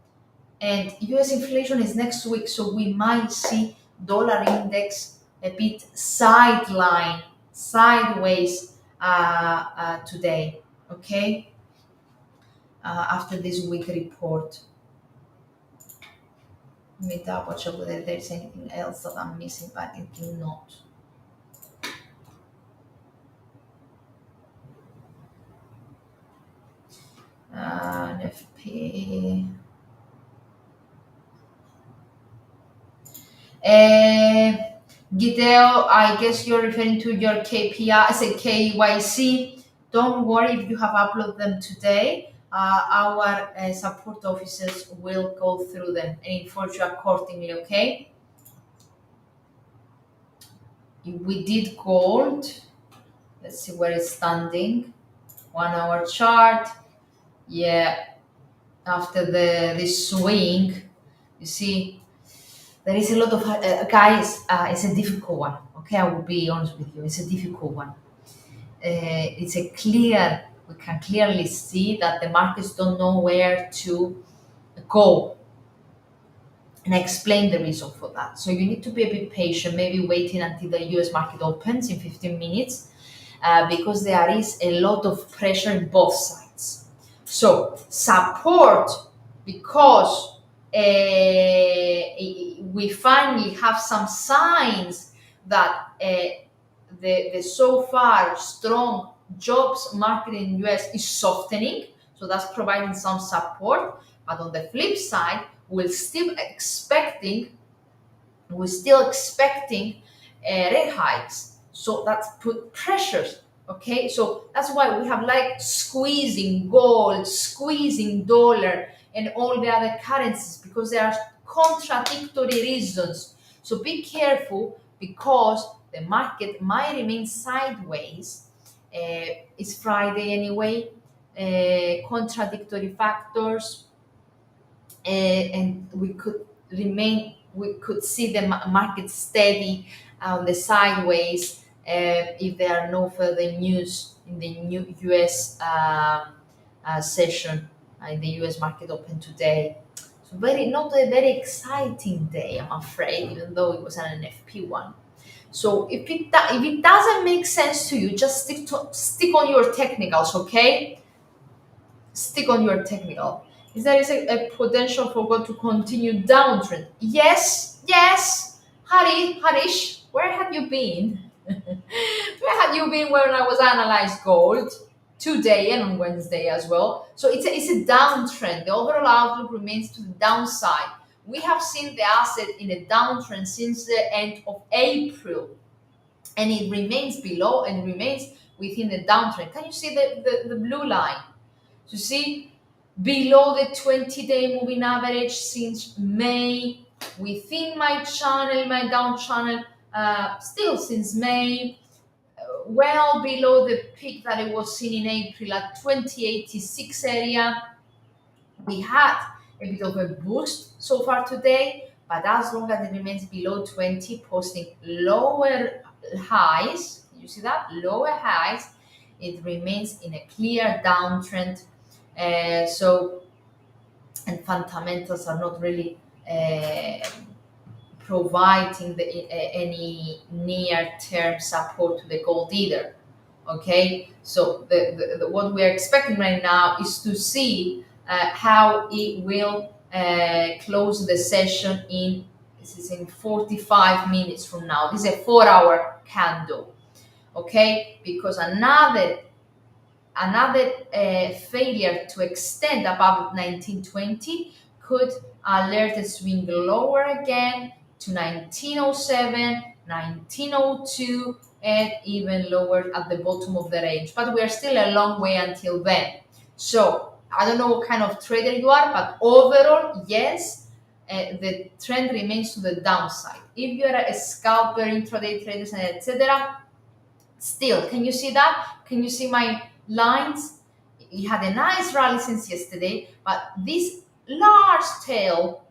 and US inflation is next week, so we might see dollar index a bit sideways today. Okay, after this week report. Let me double check whether there's anything else that I'm missing, but I think not. NFP. Gideo, I guess you're referring to your KPI, as a KYC. Don't worry if you have uploaded them today. Our support officers will go through them and inform you accordingly, okay? We did gold. Let's see where it's standing. 1 hour chart. Yeah, after this swing, you see, there is a lot of guys. It's a difficult one. Okay, I will be honest with you. It's a difficult one. It's a clear. We can clearly see that the markets don't know where to go, and I explain the reason for that. So you need to be a bit patient, maybe waiting until the U.S. market opens in 15 minutes, because there is a lot of pressure in both sides. So support because we finally have some signs that the so far strong jobs market in US is softening. So that's providing some support. But on the flip side, we're still expecting rate hikes. So that's put pressures. Okay, so that's why we have like squeezing gold, squeezing dollar, and all the other currencies because there are contradictory reasons. So be careful because the market might remain sideways. It's Friday anyway. Contradictory factors, and we could see the market steady on the sideways if there are no further news in the new US session. the US market open today. So not a very exciting day, I'm afraid, even though it was an NFP one. So if it doesn't make sense to you, just stick on your technicals, okay? Stick on your technical. Is there is a potential for gold to continue downtrend? Yes, yes. Harish, where have you been? Where have you been when I was analyzed gold today and on Wednesday as well? So it's a downtrend. The overall outlook remains to the downside. We have seen the asset in a downtrend since the end of April, and it remains below and remains within the downtrend. Can you see the blue line? You see, below the 20-day moving average since May, within my channel, my down channel, still since May, well below the peak that it was seen in April at 2086 area. We had a bit of a boost so far today, but as long as it remains below 20, posting lower highs, you see that? Lower highs, it remains in a clear downtrend. So, and fundamentals are not really providing any near-term support to the gold either. Okay, so what we are expecting right now is to see how it will close the session in, this is in 45 minutes from now. This is a 4-hour candle. Okay, because another failure to extend above 1920 could alert a swing lower again to 1907, 1902, and even lower at the bottom of the range. But we are still a long way until then. So I don't know what kind of trader you are, but overall, yes, the trend remains to the downside. If you're a scalper, intraday traders, and etc., still, can you see that? Can you see my lines? You had a nice rally since yesterday, but this large tail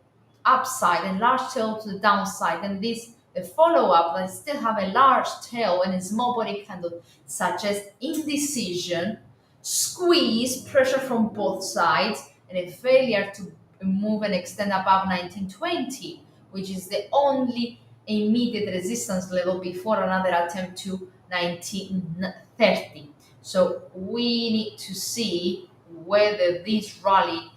upside and large tail to the downside, and this the follow-up that still have a large tail and a small body candle suggests indecision, squeeze, pressure from both sides, and a failure to move and extend above 1920, which is the only immediate resistance level before another attempt to 1930. So we need to see whether this rally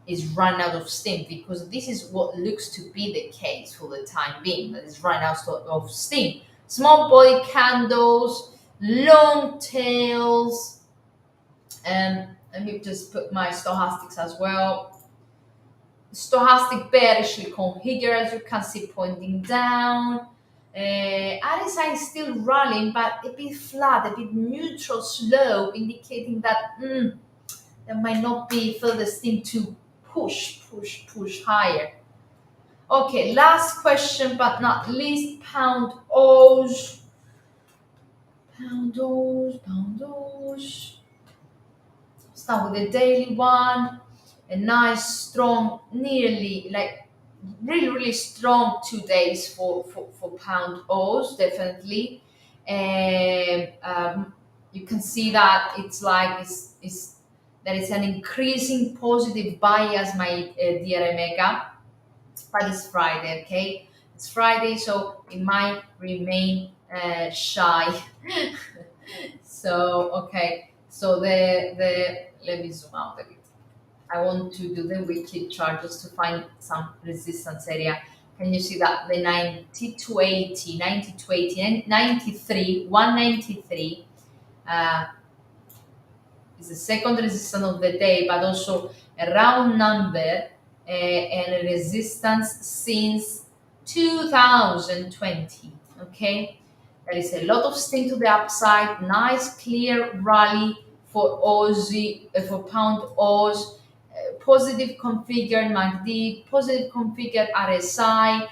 is run out of steam, because this is what looks to be the case for the time being, that is run out of steam. Small body candles, long tails, and let me just put my stochastics as well. Stochastic bearishly configured, as you can see, pointing down. RSI is still running, but a bit flat, a bit neutral slope, indicating that there might not be further steam to push higher. Okay, last question but not least, pound O's. Pound O's. Start with the daily one. A nice, strong, nearly like really strong 2 days for pound O's, definitely. And you can see that it's like there is an increasing positive bias, my dear Omega. But it's Friday, okay? It's Friday, so it might remain shy. So okay, so the let me zoom out a bit. I want to do the weekly chart just to find some resistance area. Can you see that the 9280, 9280, 93, 193 is the second resistance of the day, but also a round number and a resistance since 2020. Okay, there is a lot of steam to the upside. Nice clear rally for Aussie, for pound Oz. Positive configured MACD, positive configured RSI,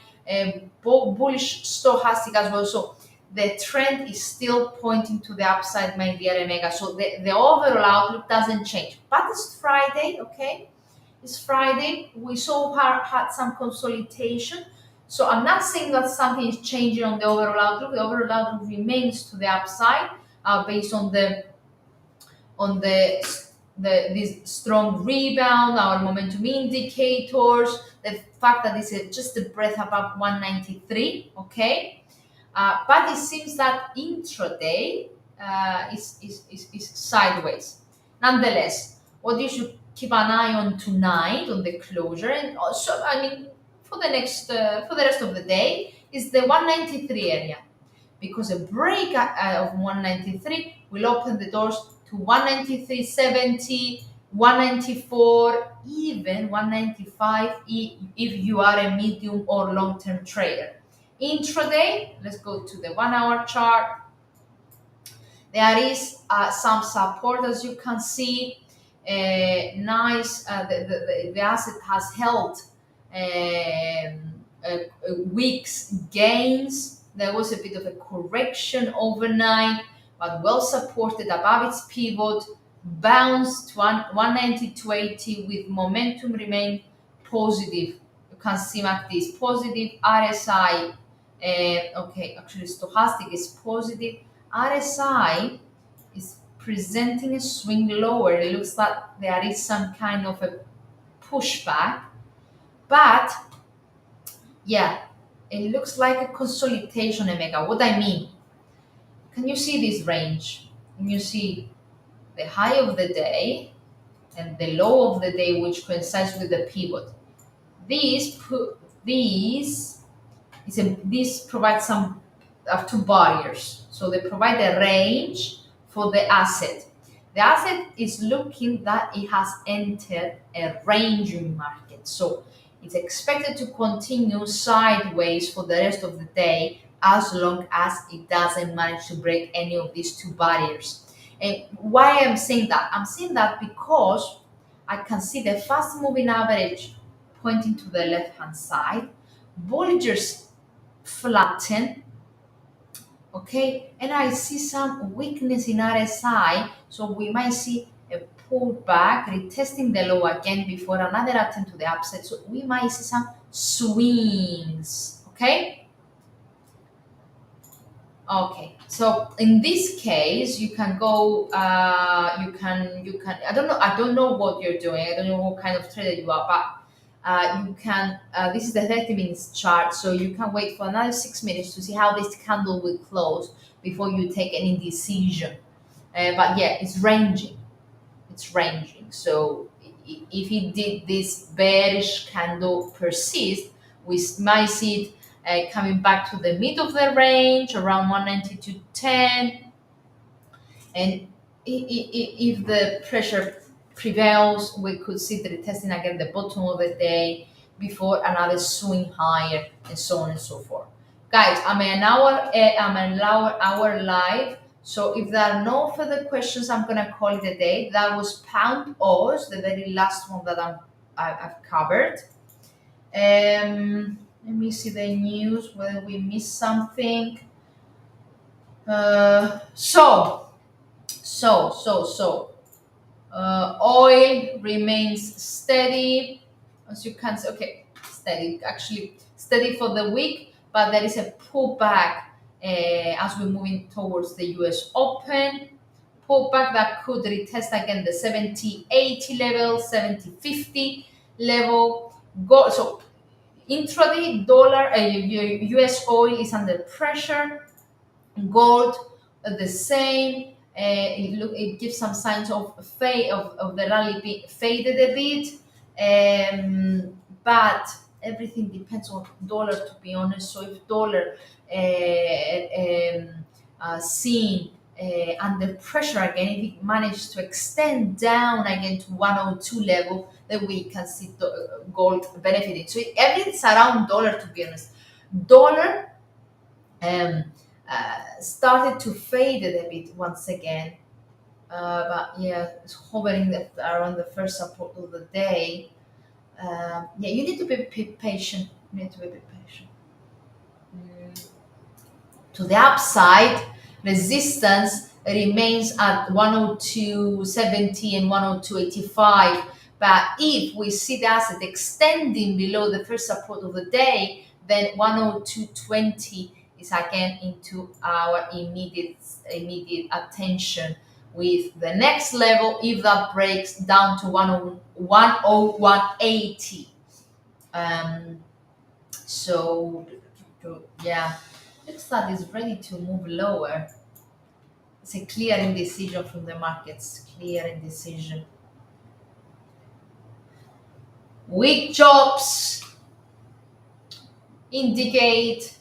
bullish stochastic as well. So the trend is still pointing to the upside, my dear Omega. So the overall outlook doesn't change. But it's Friday, okay? It's Friday. We so far had some consolidation. So I'm not saying that something is changing on the overall outlook. The overall outlook remains to the upside based on the this strong rebound, our momentum indicators, the fact that this is just a breath above 193, okay? But it seems that intraday is sideways. Nonetheless, what you should keep an eye on tonight on the closure, and also, I mean, for for the rest of the day, is the 193 area, because a break of 193 will open the doors to 193.70, 194, even 195 if you are a medium or long-term trader. Intraday, let's go to the 1 hour chart. There is some support, as you can see. Nice, the asset has held weeks gains. There was a bit of a correction overnight, but well supported above its pivot, bounced to 190 with momentum remain positive. You can see like this positive RSI. Okay, actually stochastic is positive. RSI is presenting a swing lower. It looks like there is some kind of a pushback, but yeah, it looks like a consolidation, Omega. What I mean, can you see this range? Can you see the high of the day and the low of the day, which coincides with the pivot? These provide some two barriers. So they provide a range for the asset. The asset is looking that it has entered a ranging market. So it's expected to continue sideways for the rest of the day as long as it doesn't manage to break any of these two barriers. And why I'm saying that? I'm saying that because I can see the fast moving average pointing to the left hand side. Bollinger's flatten, okay, and I see some weakness in RSI, so we might see a pullback, retesting the low again before another attempt to the upside. So we might see some swings, okay. Okay, so in this case, you can go. You can. I don't know what you're doing. I don't know what kind of trader you are, but you can. This is the 30 minutes chart, so you can wait for another 6 minutes to see how this candle will close before you take any decision. But yeah, it's ranging. It's ranging. So if it did this bearish candle persist, we might see it coming back to the mid of the range around 192.10, and if the pressure prevails, we could see the retesting again the bottom of the day before another swing higher, and so on and so forth. Guys, I'm an hour live. So if there are no further questions, I'm gonna call it a day. That was Pound Oz, the very last one that I've covered. Let me see the news, whether we missed something. Oil remains steady, as you can see. Okay, steady, actually steady for the week, but there is a pullback as we're moving towards the US Open. Pullback that could retest again the 70-80 level, 70-50 level. So intraday dollar, US oil is under pressure. Gold, the same. It gives some signs of the rally being faded a bit, but everything depends on dollar, to be honest. So if dollar seen under pressure again, if it managed to extend down again to 102 level, then we can see gold benefiting. So everything's around dollar, to be honest. Dollar started to fade a bit once again, but yeah, it's hovering around the first support of the day. Yeah, you need to be patient. You need to be a bit patient. To the upside, resistance remains at 102.70 and 102.85. But if we see the asset extending below the first support of the day, then 102.20 is again into our immediate attention. with the next level if that breaks down to 101.80. Um, so, yeah, looks like it's ready to move lower. It's a clear indecision from the markets, clear indecision. Weak jobs indicate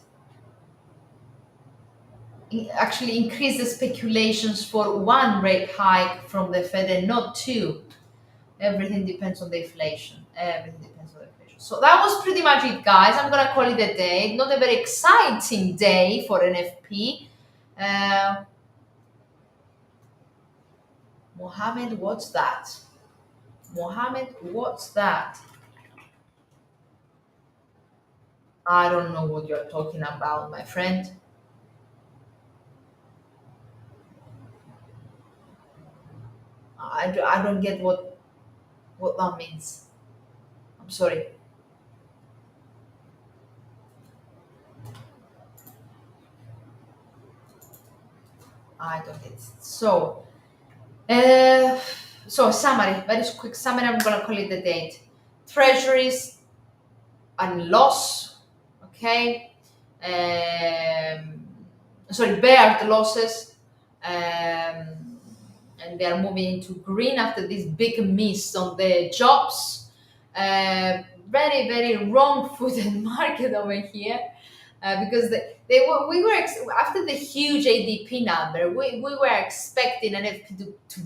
actually increase the speculations for one rate hike from the Fed and not two. Everything depends on the inflation. Everything depends on the inflation. So that was pretty much it, guys. I'm gonna call it a day. Not a very exciting day for NFP. Uh, Mohammed, what's that? Mohammed, what's that? I don't know what you're talking about, my friend. I don't get what that means. I'm sorry. I don't get it. Uh, so summary, very quick summary. I'm gonna call it the date. Treasuries and loss. Okay. Sorry, bear the losses. And they are moving into green after this big miss on the jobs. Very, very wrong-footed market over here. Because we were after the huge ADP number, we were expecting NFP to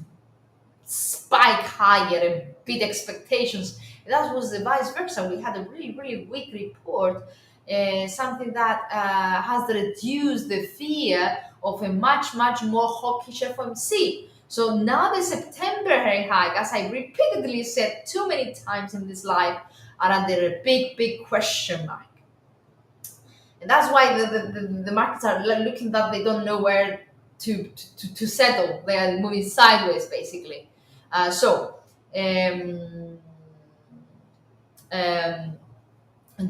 spike higher and beat expectations. That was the vice versa. We had a really, really weak report, something that has reduced the fear of a much, much more hawkish FOMC. So now the September rate hike, as I repeatedly said too many times in this live, are under a big, big question mark. And that's why the markets are looking that they don't know where to settle. They are moving sideways, basically. So, um,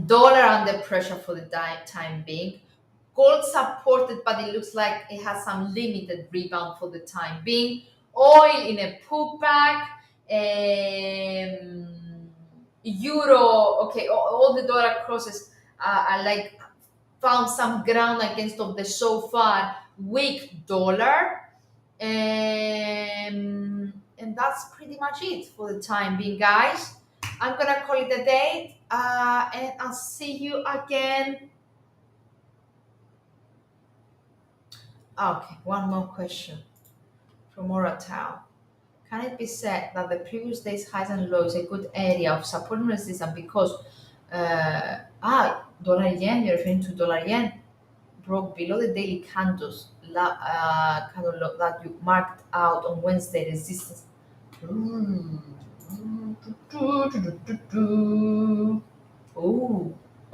dollar under pressure for the time being. Gold supported, but it looks like it has some limited rebound for the time being. Oil in a pullback. Euro, okay, all the dollar crosses are like found some ground against of the so far weak dollar. And that's pretty much it for the time being, guys. I'm gonna call it a day, and I'll see you again. Okay, one more question from Oratal. Can it be said that the previous day's highs and lows a good area of support and resistance because dollar yen, you're referring to dollar yen, broke below the daily candles candle low that you marked out on Wednesday resistance.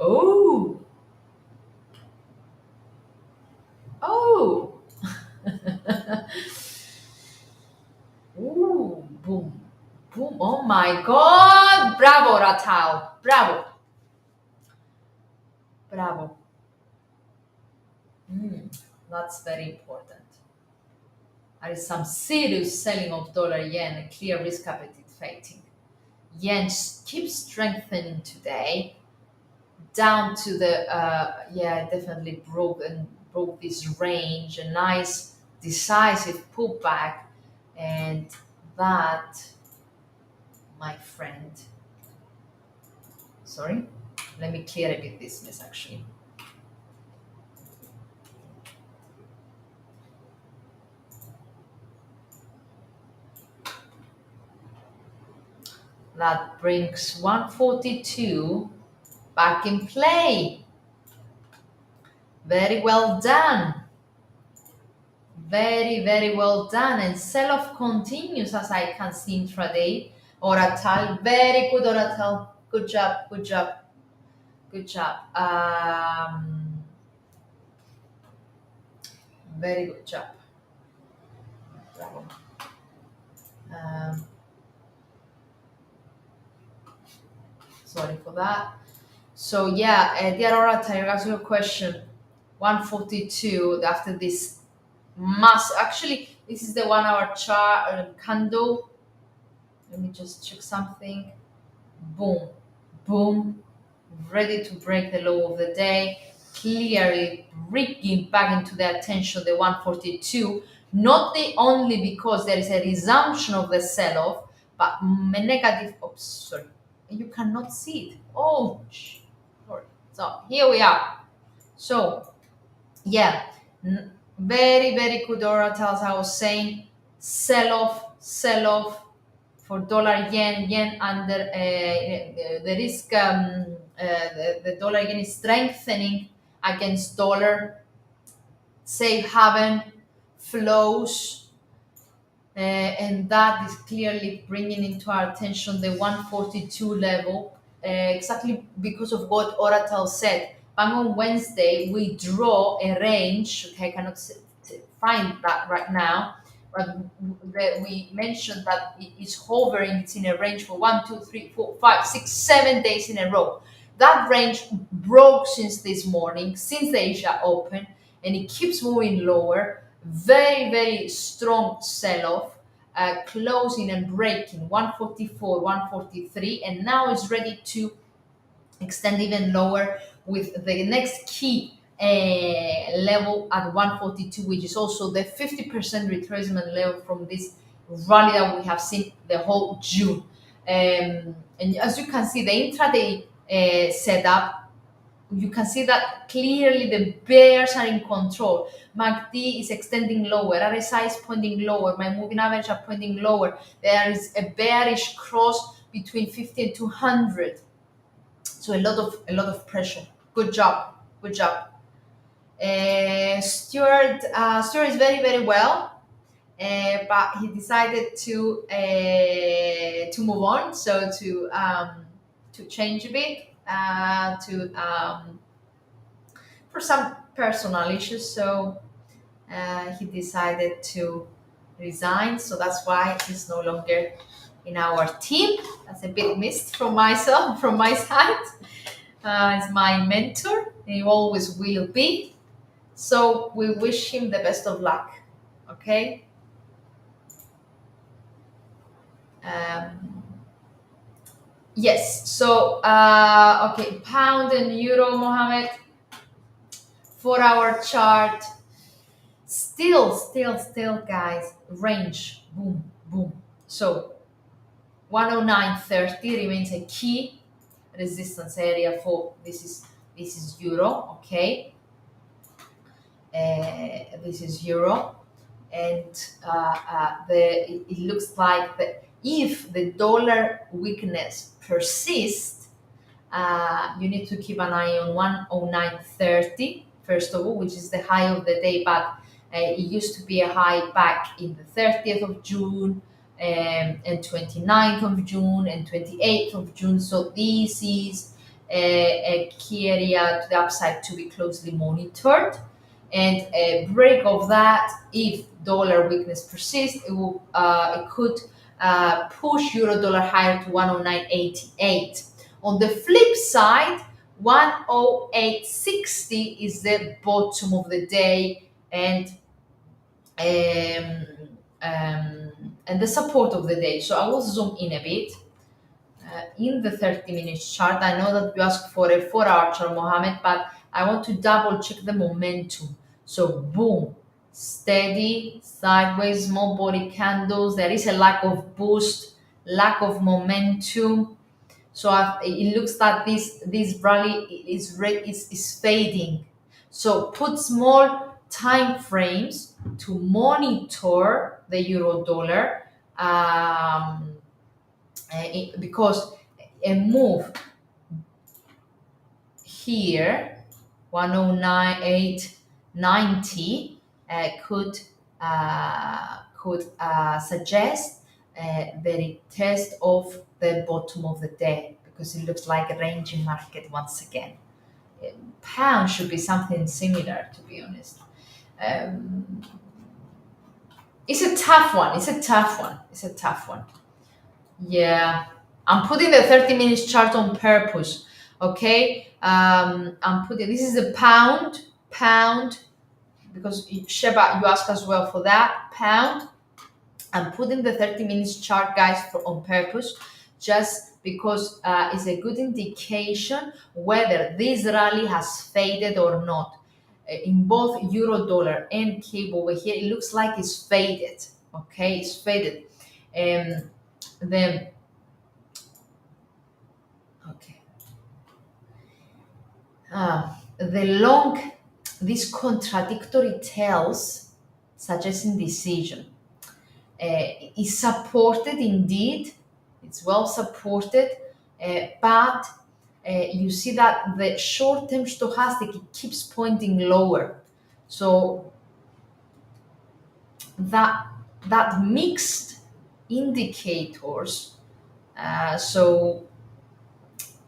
Oh, oh, oh. Ooh, boom, boom. Oh my God. Bravo, Ratal. Bravo. Bravo. That's very important. There is some serious selling of dollar yen, a clear risk appetite fading. Yen keeps strengthening today, down to the definitely broke this range, a nice decisive pullback, and that, my friend, sorry, let me clear a bit this mess actually. That brings 142 back in play. Very well done. Very, very well done. And sell-off continues as I can see intraday. Oratal, very good, Oratal. Good job, good job, good job. Very good job. Bravo. Sorry for that. So yeah, dear Oratal, to answer your question, 142 after this mass. Actually, This is the 1 hour chart candle. Let me just check something. Boom, boom, ready to break the low of the day, clearly bringing back into the attention the 142, not the only because there is a resumption of the sell-off, but negative, oops, sorry, you cannot see it. Oh, sorry. So here we are. So yeah, very, very good orators. I was saying sell off for dollar yen under the risk. The dollar yen is strengthening against dollar. Safe haven flows, and that is clearly bringing into our attention the 142 level, exactly because of what Oracle said. Back on Wednesday, we draw a range. Okay, I cannot find that right now, but we mentioned that it is hovering. It's in a range for 1, 2, 3, 4, 5, 6, 7 days in a row. That range broke since this morning, since the Asia Open, and it keeps moving lower. Very, very strong sell-off, closing and breaking 144, 143, and now it's ready to extend even lower with the next key level at 142, which is also the 50% retracement level from this rally that we have seen the whole June. And as you can see, the intraday setup, you can see that clearly the bears are in control. MACD is extending lower, RSI is pointing lower, my moving average are pointing lower. There is a bearish cross between 50 and 200. So a lot of pressure. Good job, good job. Stuart is very, very well, but he decided to move on. So to change a bit, for some personal issues. So he decided to resign. So that's why he's no longer in our team. That's a bit missed from myself, from my side. He's my mentor, and he always will be. So we wish him the best of luck. Okay. Yes. So okay, pound and euro, Mohammed. 4 hour chart. Still, guys. Range. Boom, boom. So 109.30 remains a key resistance area for this is euro. Okay. This is euro, and it looks like that if the dollar weakness persists, you need to keep an eye on 109.30 first of all, which is the high of the day, but it used to be a high back in the 30th of June, and 29th of June and 28th of June. So this is a key area to the upside to be closely monitored. And a break of that, if dollar weakness persists, it could push euro dollar higher to 109.88. On the flip side, 108.60 is the bottom of the day, and the support of the day. So I will zoom in a bit. In the 30 minutes chart, I know that you asked for a 4 hour chart, Mohammed, but I want to double check the momentum. So boom, steady, sideways, small body candles. There is a lack of boost, lack of momentum. So it looks like this rally is fading. So put small time frames to monitor the euro dollar, because a move here 109.890 could suggest the retest of the bottom of the day, because it looks like a ranging market once again. Pound should be something similar, to be honest. It's a tough one. Yeah, I'm putting the 30 minutes chart on purpose. Okay, I'm putting, this is a pound, because Sheba, you asked as well for that. Pound, I'm putting the 30 minutes chart, guys, on purpose, just because it's a good indication whether this rally has faded or not. In both euro dollar and CAPE over here, it looks like it's faded. Okay, it's faded. Then, okay. The long, these contradictory tails suggest indecision. Is supported indeed, it's well supported, but you see that the short-term stochastic, it keeps pointing lower. So that mixed indicators, so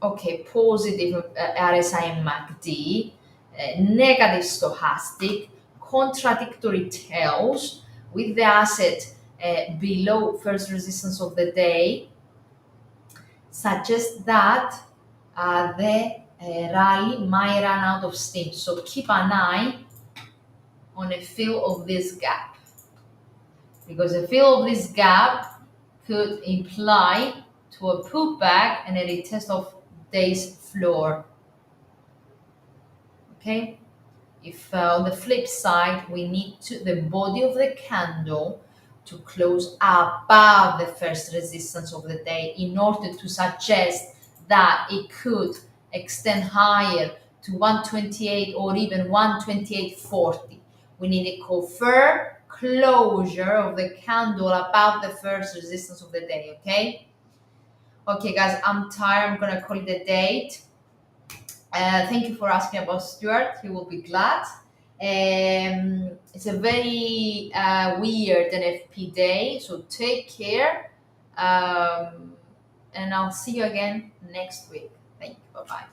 okay, positive RSI and MACD, negative stochastic, contradictory tails with the asset below first resistance of the day, suggests that the rally might run out of steam. So keep an eye on a fill of this gap, because a fill of this gap could imply to a pullback and a retest of day's floor. Okay, if on the flip side we need the body of the candle to close above the first resistance of the day in order to suggest that it could extend higher to 128 or even 128.40. We need a confirmed closure of the candle above the first resistance of the day. Okay guys, I'm tired, I'm gonna call it a date. Thank you for asking about Stuart. He will be glad. It's a very weird NFP day, so take care. And I'll see you again next week. Thank you. Bye bye.